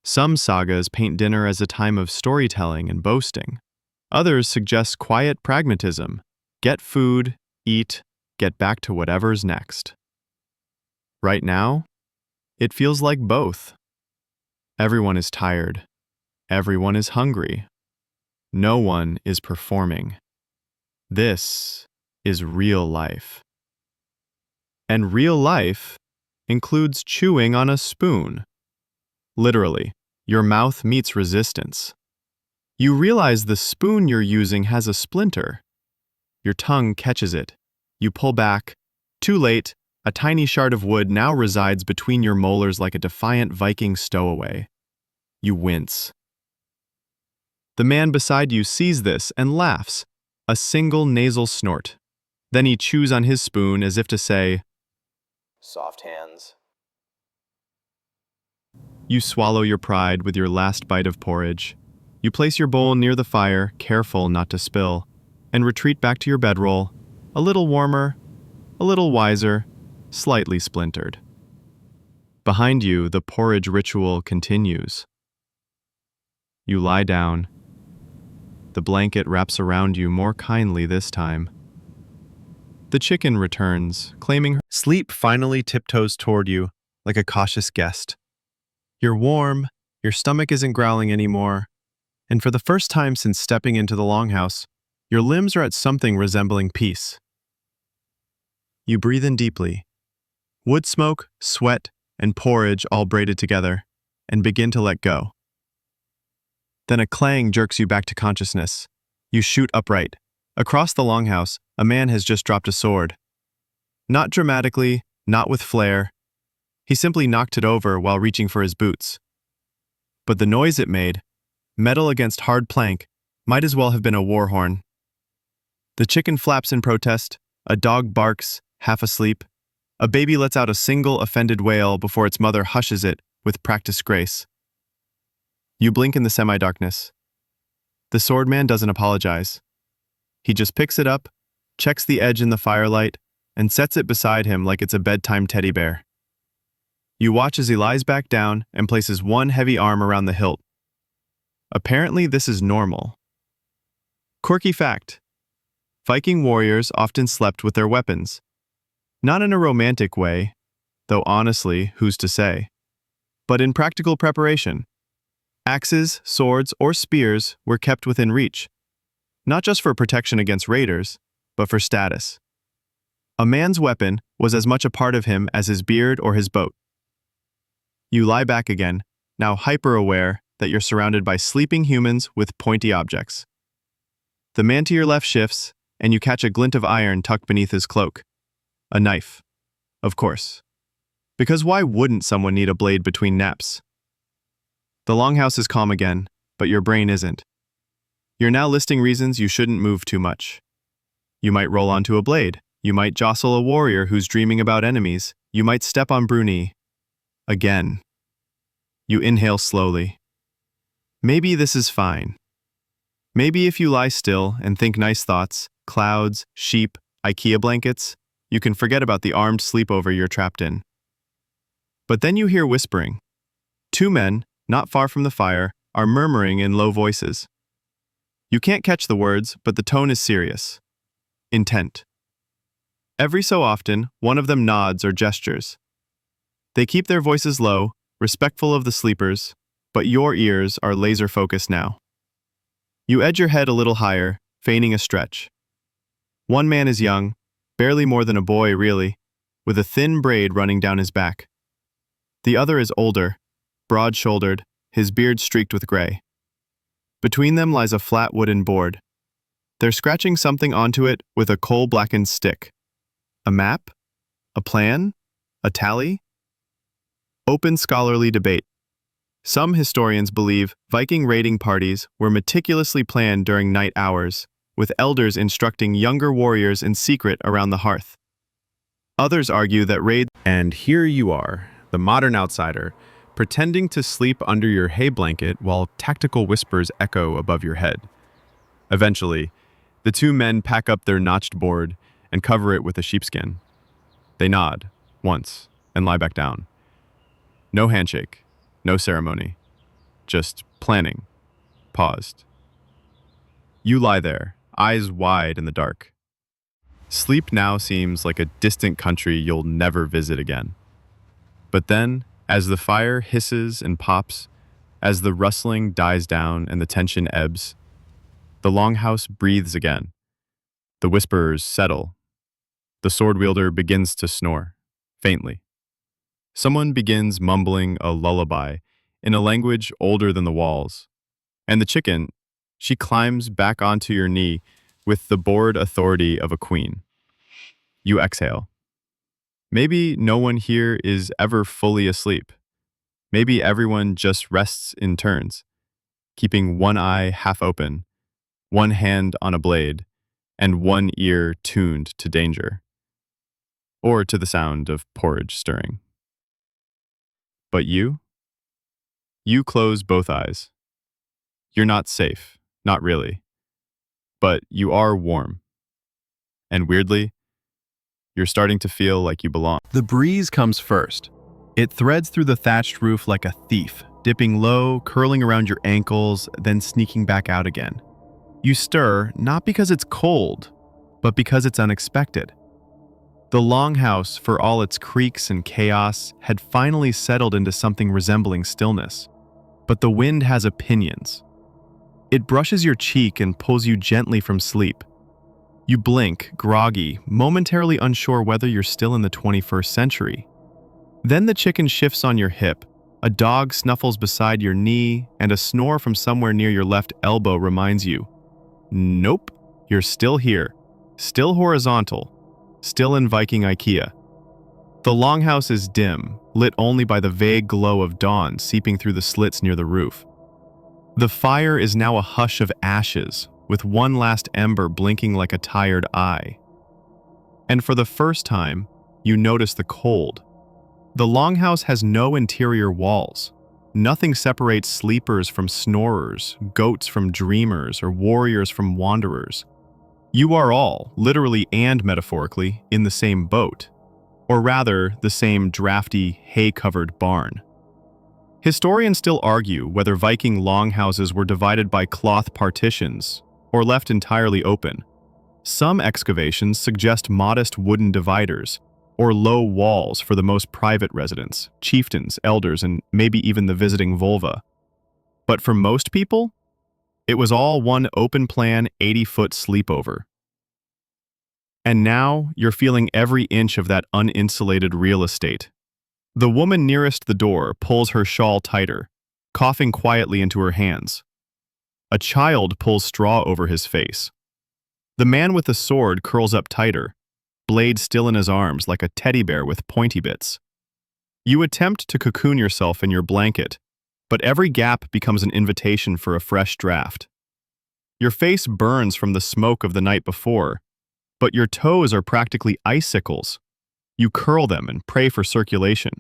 Some sagas paint dinner as a time of storytelling and boasting. Others suggest quiet pragmatism. Get food, eat, get back to whatever's next. Right now, it feels like both. Everyone is tired. Everyone is hungry. No one is performing. This is real life. And real life includes chewing on a spoon. Literally, your mouth meets resistance. You realize the spoon you're using has a splinter. Your tongue catches it. You pull back. Too late, a tiny shard of wood now resides between your molars like a defiant Viking stowaway. You wince. The man beside you sees this and laughs, a single nasal snort. Then he chews on his spoon as if to say, "Soft hands." You swallow your pride with your last bite of porridge. You place your bowl near the fire, careful not to spill, and retreat back to your bedroll, a little warmer, a little wiser, slightly splintered. Behind you, the porridge ritual continues. You lie down. The blanket wraps around you more kindly this time. The chicken returns, claiming her sleep finally tiptoes toward you like a cautious guest. You're warm, your stomach isn't growling anymore, and for the first time since stepping into the longhouse, your limbs are at something resembling peace. You breathe in deeply. Wood smoke, sweat, and porridge all braided together, and begin to let go. Then a clang jerks you back to consciousness. You shoot upright. Across the longhouse, a man has just dropped a sword. Not dramatically, not with flair. He simply knocked it over while reaching for his boots. But the noise it made, metal against hard plank, might as well have been a war horn. The chicken flaps in protest, a dog barks, half asleep. A baby lets out a single offended wail before its mother hushes it with practiced grace. You blink in the semi-darkness. The swordman doesn't apologize. He just picks it up, checks the edge in the firelight, and sets it beside him like it's a bedtime teddy bear. You watch as he lies back down and places one heavy arm around the hilt. Apparently, this is normal. Quirky fact: Viking warriors often slept with their weapons. Not in a romantic way, though honestly, who's to say, but in practical preparation. Axes, swords, or spears were kept within reach, not just for protection against raiders, but for status. A man's weapon was as much a part of him as his beard or his boat. You lie back again, now hyper-aware that you're surrounded by sleeping humans with pointy objects. The man to your left shifts, and you catch a glint of iron tucked beneath his cloak. A knife, of course. Because why wouldn't someone need a blade between naps? The longhouse is calm again, but your brain isn't. You're now listing reasons you shouldn't move too much. You might roll onto a blade. You might jostle a warrior who's dreaming about enemies. You might step on Bruni. Again. You inhale slowly. Maybe this is fine. Maybe if you lie still and think nice thoughts, clouds, sheep, IKEA blankets, you can forget about the armed sleepover you're trapped in. But then you hear whispering. Two men, not far from the fire, are murmuring in low voices. You can't catch the words, but the tone is serious. Intent. Every so often, one of them nods or gestures. They keep their voices low, respectful of the sleepers, but your ears are laser-focused now. You edge your head a little higher, feigning a stretch. One man is young, barely more than a boy really, with a thin braid running down his back. The other is older, broad-shouldered, his beard streaked with gray. Between them lies a flat wooden board. They're scratching something onto it with a coal-blackened stick. A map? A plan? A tally? Open scholarly debate. Some historians believe Viking raiding parties were meticulously planned during night hours, with elders instructing younger warriors in secret around the hearth. Others argue that raids— And here you are, the modern outsider, pretending to sleep under your hay blanket while tactical whispers echo above your head. Eventually, the two men pack up their notched board and cover it with a sheepskin. They nod, once, and lie back down. No handshake, no ceremony, just planning, paused. You lie there, eyes wide in the dark. Sleep now seems like a distant country you'll never visit again. But then, as the fire hisses and pops, as the rustling dies down and the tension ebbs, the Longhouse breathes again. The whisperers settle. The sword wielder begins to snore, faintly. Someone begins mumbling a lullaby in a language older than the walls. And the chicken, she climbs back onto your knee with the bored authority of a queen. You exhale. Maybe no one here is ever fully asleep. Maybe everyone just rests in turns, keeping one eye half open, one hand on a blade, and one ear tuned to danger, or to the sound of porridge stirring. But you? You close both eyes. You're not safe, not really, but you are warm. And weirdly, you're starting to feel like you belong. The breeze comes first. It threads through the thatched roof like a thief, dipping low, curling around your ankles, then sneaking back out again. You stir, not because it's cold, but because it's unexpected. The Longhouse, for all its creaks and chaos, had finally settled into something resembling stillness. But the wind has opinions. It brushes your cheek and pulls you gently from sleep. You blink, groggy, momentarily unsure whether you're still in the 21st century. Then the chicken shifts on your hip, a dog snuffles beside your knee, and a snore from somewhere near your left elbow reminds you, nope, you're still here, still horizontal, still in Viking IKEA. The Longhouse is dim, lit only by the vague glow of dawn seeping through the slits near the roof. The fire is now a hush of ashes, with one last ember blinking like a tired eye. And for the first time, you notice the cold. The Longhouse has no interior walls. Nothing separates sleepers from snorers, goats from dreamers, or warriors from wanderers. You are all, literally and metaphorically, in the same boat. Or rather, the same drafty, hay-covered barn. Historians still argue whether Viking longhouses were divided by cloth partitions or left entirely open. Some excavations suggest modest wooden dividers, or low walls for the most private residents, chieftains, elders, and maybe even the visiting vulva. But for most people, it was all one open-plan 80-foot sleepover. And now you're feeling every inch of that uninsulated real estate. The woman nearest the door pulls her shawl tighter, coughing quietly into her hands. A child pulls straw over his face. The man with the sword curls up tighter, blade still in his arms like a teddy bear with pointy bits. You attempt to cocoon yourself in your blanket, but every gap becomes an invitation for a fresh draft. Your face burns from the smoke of the night before, but your toes are practically icicles. You curl them and pray for circulation.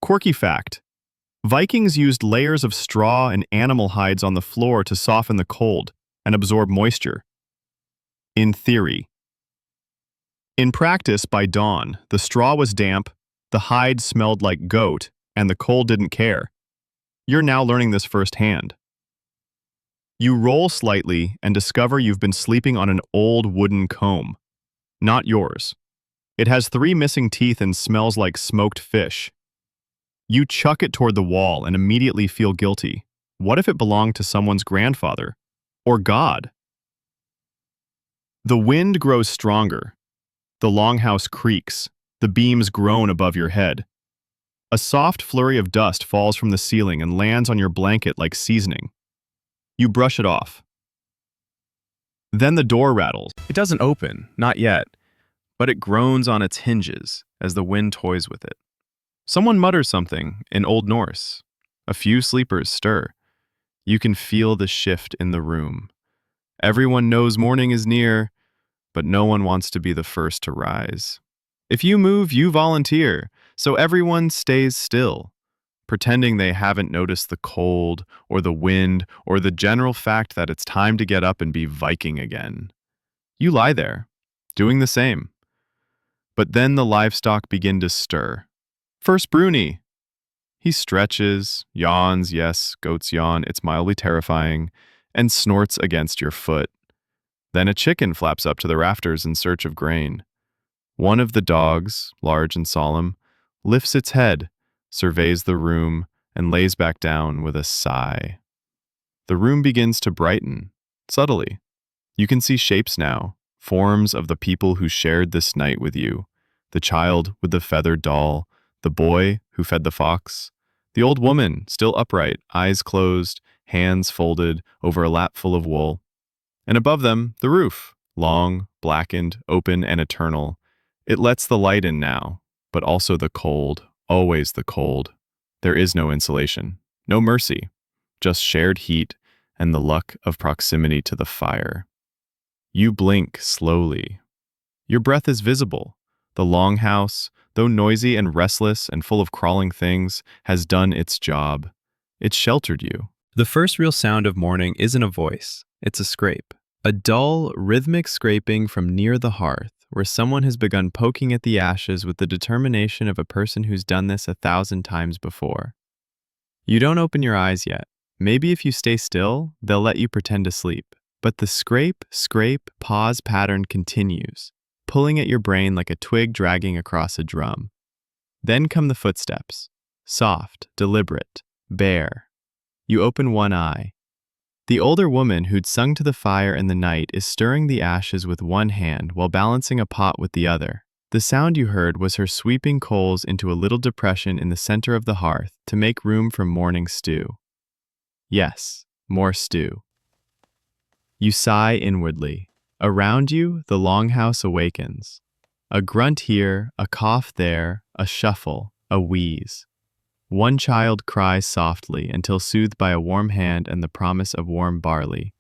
Quirky fact: Vikings used layers of straw and animal hides on the floor to soften the cold and absorb moisture. In theory. In practice, by dawn, the straw was damp, the hide smelled like goat, and the cold didn't care. You're now learning this firsthand. You roll slightly and discover you've been sleeping on an old wooden comb. Not yours. It has 3 missing teeth and smells like smoked fish. You chuck it toward the wall and immediately feel guilty. What if it belonged to someone's grandfather? Or God? The wind grows stronger. The Longhouse creaks. The beams groan above your head. A soft flurry of dust falls from the ceiling and lands on your blanket like seasoning. You brush it off. Then the door rattles. It doesn't open, not yet, but it groans on its hinges as the wind toys with it. Someone mutters something in Old Norse. A few sleepers stir. You can feel the shift in the room. Everyone knows morning is near, but no one wants to be the first to rise. If you move, you volunteer, so everyone stays still. pretending they haven't noticed the cold or the wind or the general fact that it's time to get up and be Viking again. You lie there, doing the same. But then the livestock begin to stir. First Bruni. He stretches, yawns, yes, goats yawn, it's mildly terrifying, and snorts against your foot. Then a chicken flaps up to the rafters in search of grain. One of the dogs, large and solemn, lifts its head, surveys the room, and lays back down with a sigh. The room begins to brighten, subtly. You can see shapes now, forms of the people who shared this night with you. The child with the feathered doll, the boy who fed the fox, the old woman still upright, eyes closed, hands folded over a lap full of wool. And above them, the roof, long, blackened, open, and eternal. It lets the light in now, but also the cold, always the cold. There is no insulation, no mercy, just shared heat and the luck of proximity to the fire. You blink slowly. Your breath is visible. The Longhouse, though noisy and restless and full of crawling things, has done its job. It's sheltered you. The first real sound of morning isn't a voice, it's a scrape. A dull, rhythmic scraping from near the hearth, where someone has begun poking at the ashes with the determination of a person who's done this 1,000 times before. You don't open your eyes yet. Maybe if you stay still, they'll let you pretend to sleep. But the scrape, scrape, pause pattern continues, pulling at your brain like a twig dragging across a drum. Then come the footsteps, soft, deliberate, bare. You open one eye. The older woman who'd sung to the fire in the night is stirring the ashes with one hand while balancing a pot with the other. The sound you heard was her sweeping coals into a little depression in the center of the hearth to make room for morning stew. Yes, more stew. You sigh inwardly. Around you, the Longhouse awakens. A grunt here, a cough there, a shuffle, a wheeze. One child cries softly until soothed by a warm hand and the promise of warm barley.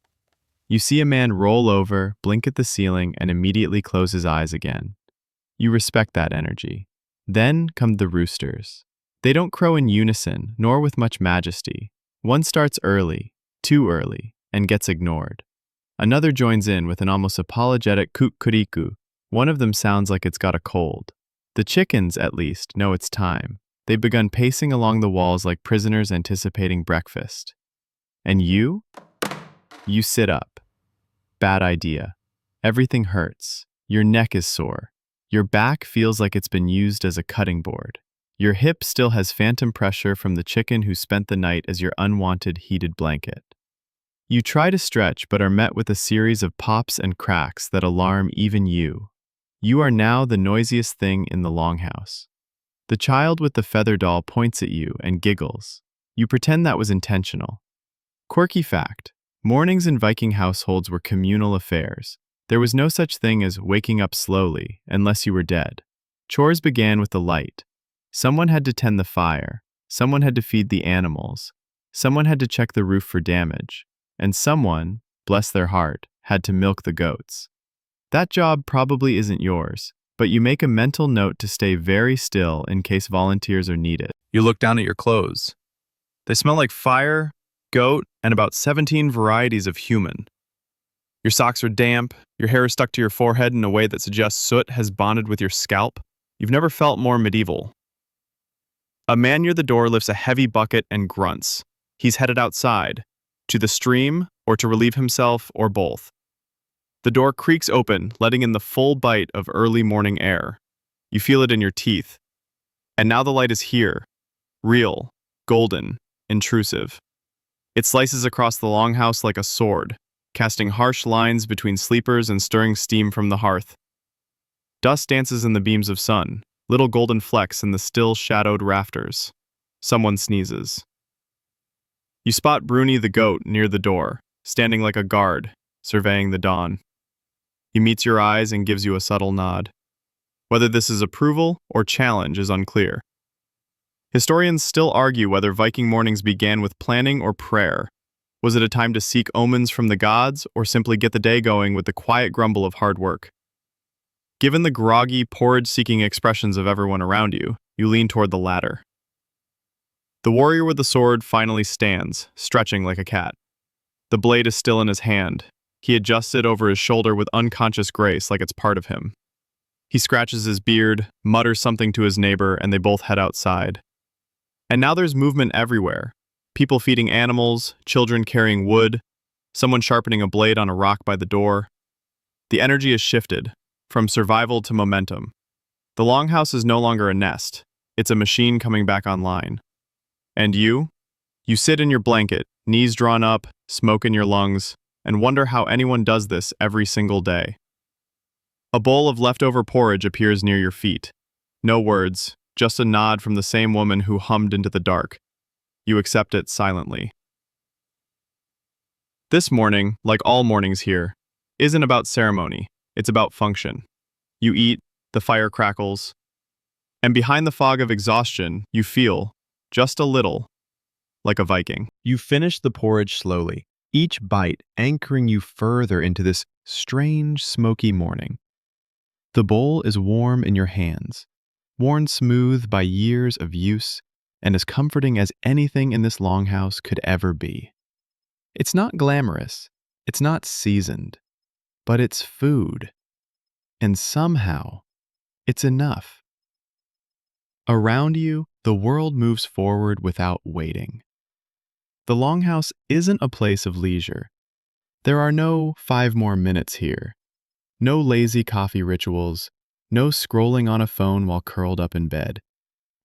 You see a man roll over, blink at the ceiling, and immediately close his eyes again. You respect that energy. Then come the roosters. They don't crow in unison, nor with much majesty. One starts early, too early, and gets ignored. Another joins in with an almost apologetic kukuriku. One of them sounds like it's got a cold. The chickens, at least, know it's time. They've begun pacing along the walls like prisoners anticipating breakfast. And you? You sit up. Bad idea. Everything hurts. Your neck is sore. Your back feels like it's been used as a cutting board. Your hip still has phantom pressure from the chicken who spent the night as your unwanted heated blanket. You try to stretch but are met with a series of pops and cracks that alarm even you. You are now the noisiest thing in the Longhouse. The child with the feather doll points at you and giggles. You pretend that was intentional. Quirky fact: mornings in Viking households were communal affairs. There was no such thing as waking up slowly, unless you were dead. Chores began with the light. Someone had to tend the fire. Someone had to feed the animals. Someone had to check the roof for damage. And someone, bless their heart, had to milk the goats. That job probably isn't yours, but you make a mental note to stay very still in case volunteers are needed. You look down at your clothes. They smell like fire, goat, and about 17 varieties of human. Your socks are damp, your hair is stuck to your forehead in a way that suggests soot has bonded with your scalp. You've never felt more medieval. A man near the door lifts a heavy bucket and grunts. He's headed outside, to the stream, or to relieve himself, or both. The door creaks open, letting in the full bite of early morning air. You feel it in your teeth. And now the light is here. Real, golden, intrusive. It slices across the Longhouse like a sword, casting harsh lines between sleepers and stirring steam from the hearth. Dust dances in the beams of sun, little golden flecks in the still shadowed rafters. Someone sneezes. You spot Bruni the goat near the door, standing like a guard, surveying the dawn. He meets your eyes and gives you a subtle nod. Whether this is approval or challenge is unclear. Historians still argue whether Viking mornings began with planning or prayer. Was it a time to seek omens from the gods, or simply get the day going with the quiet grumble of hard work? Given the groggy, porridge-seeking expressions of everyone around you, you lean toward the latter. The warrior with the sword finally stands, stretching like a cat. The blade is still in his hand. He adjusts it over his shoulder with unconscious grace like it's part of him. He scratches his beard, mutters something to his neighbor, and they both head outside. And now there's movement everywhere. People feeding animals, children carrying wood, someone sharpening a blade on a rock by the door. The energy is shifted, from survival to momentum. The Longhouse is no longer a nest. It's a machine coming back online. And you? You sit in your blanket, knees drawn up, smoke in your lungs, and wonder how anyone does this every single day. A bowl of leftover porridge appears near your feet. No words, just a nod from the same woman who hummed into the dark. You accept it silently. This morning, like all mornings here, isn't about ceremony, it's about function. You eat, the fire crackles, and behind the fog of exhaustion, you feel, just a little, like a Viking. You finish the porridge slowly, each bite anchoring you further into this strange, smoky morning. The bowl is warm in your hands, worn smooth by years of use, and as comforting as anything in this longhouse could ever be. It's not glamorous, it's not seasoned, but it's food. And somehow, it's enough. Around you, the world moves forward without waiting. The Longhouse isn't a place of leisure. There are no 5 more minutes here. No lazy coffee rituals, no scrolling on a phone while curled up in bed.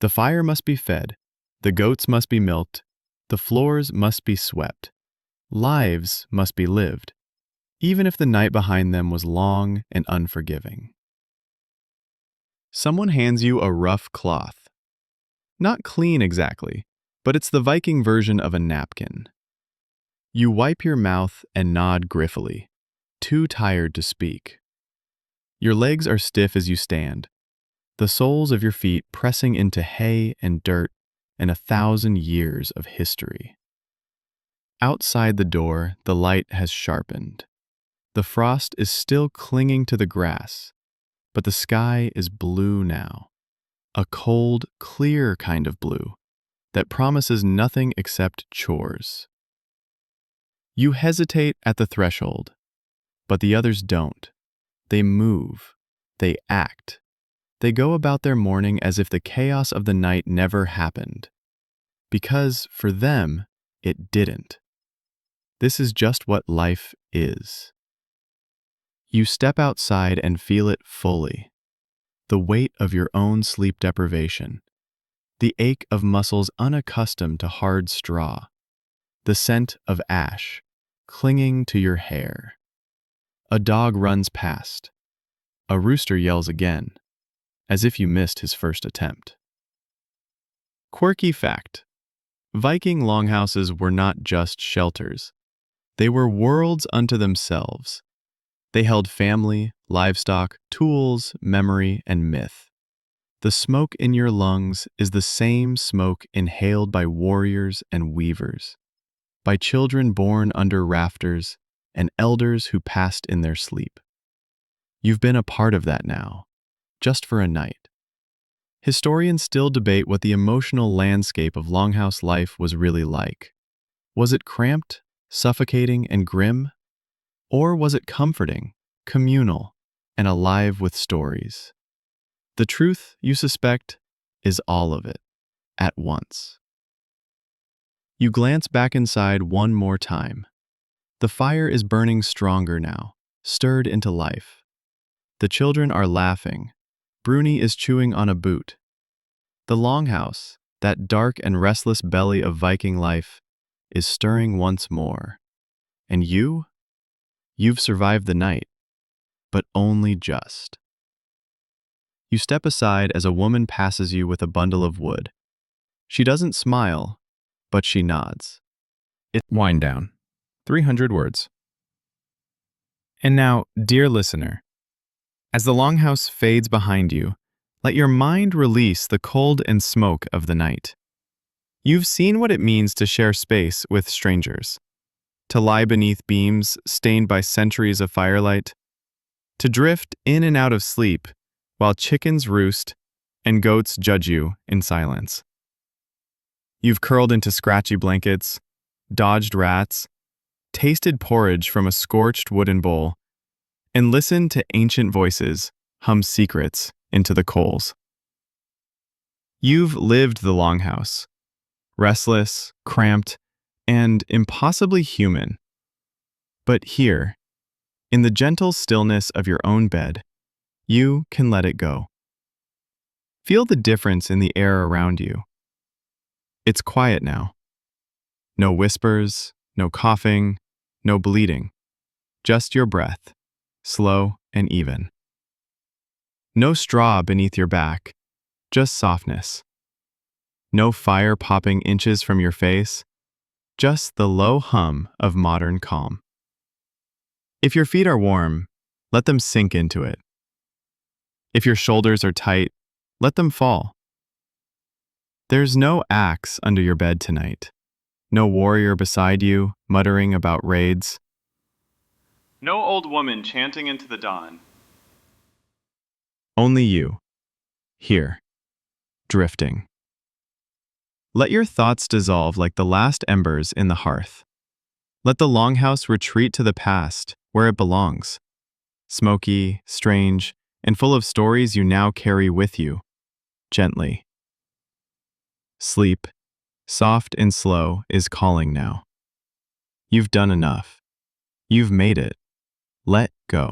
The fire must be fed, the goats must be milked, the floors must be swept. Lives must be lived, even if the night behind them was long and unforgiving. Someone hands you a rough cloth. Not clean exactly, but it's the Viking version of a napkin. You wipe your mouth and nod griffily, too tired to speak. Your legs are stiff as you stand, the soles of your feet pressing into hay and dirt and 1,000 years of history. Outside the door, the light has sharpened. The frost is still clinging to the grass, but the sky is blue now, a cold, clear kind of blue that promises nothing except chores. You hesitate at the threshold, but the others don't. They move, they act, they go about their morning as if the chaos of the night never happened. Because, for them, it didn't. This is just what life is. You step outside and feel it fully. The weight of your own sleep deprivation, the ache of muscles unaccustomed to hard straw, the scent of ash clinging to your hair. A dog runs past. A rooster yells again, as if you missed his first attempt. Quirky fact: Viking longhouses were not just shelters. They were worlds unto themselves. They held family, livestock, tools, memory, and myth. The smoke in your lungs is the same smoke inhaled by warriors and weavers, by children born under rafters, and elders who passed in their sleep. You've been a part of that now, just for a night. Historians still debate what the emotional landscape of Longhouse life was really like. Was it cramped, suffocating, and grim? Or was it comforting, communal, and alive with stories? The truth, you suspect, is all of it, at once. You glance back inside one more time. The fire is burning stronger now, stirred into life. The children are laughing. Bruni is chewing on a boot. The Longhouse, that dark and restless belly of Viking life, is stirring once more. And you? You've survived the night, but only just. You step aside as a woman passes you with a bundle of wood. She doesn't smile, but she nods. Wind down. 300 words. And now, dear listener, as the Longhouse fades behind you, let your mind release the cold and smoke of the night. You've seen what it means to share space with strangers, to lie beneath beams stained by centuries of firelight, to drift in and out of sleep while chickens roost and goats judge you in silence. You've curled into scratchy blankets, dodged rats, tasted porridge from a scorched wooden bowl, and listened to ancient voices hum secrets into the coals. You've lived the Longhouse, restless, cramped, and impossibly human. But here, in the gentle stillness of your own bed, you can let it go. Feel the difference in the air around you. It's quiet now. No whispers, no coughing, no bleeding. Just your breath, slow and even. No straw beneath your back, just softness. No fire popping inches from your face, just the low hum of modern calm. If your feet are warm, let them sink into it. If your shoulders are tight, let them fall. There's no axe under your bed tonight. No warrior beside you, muttering about raids. No old woman chanting into the dawn. Only you. Here. Drifting. Let your thoughts dissolve like the last embers in the hearth. Let the Longhouse retreat to the past, where it belongs. Smoky, strange, and full of stories you now carry with you. Gently. Sleep, soft and slow, is calling now. You've done enough. You've made it. Let go.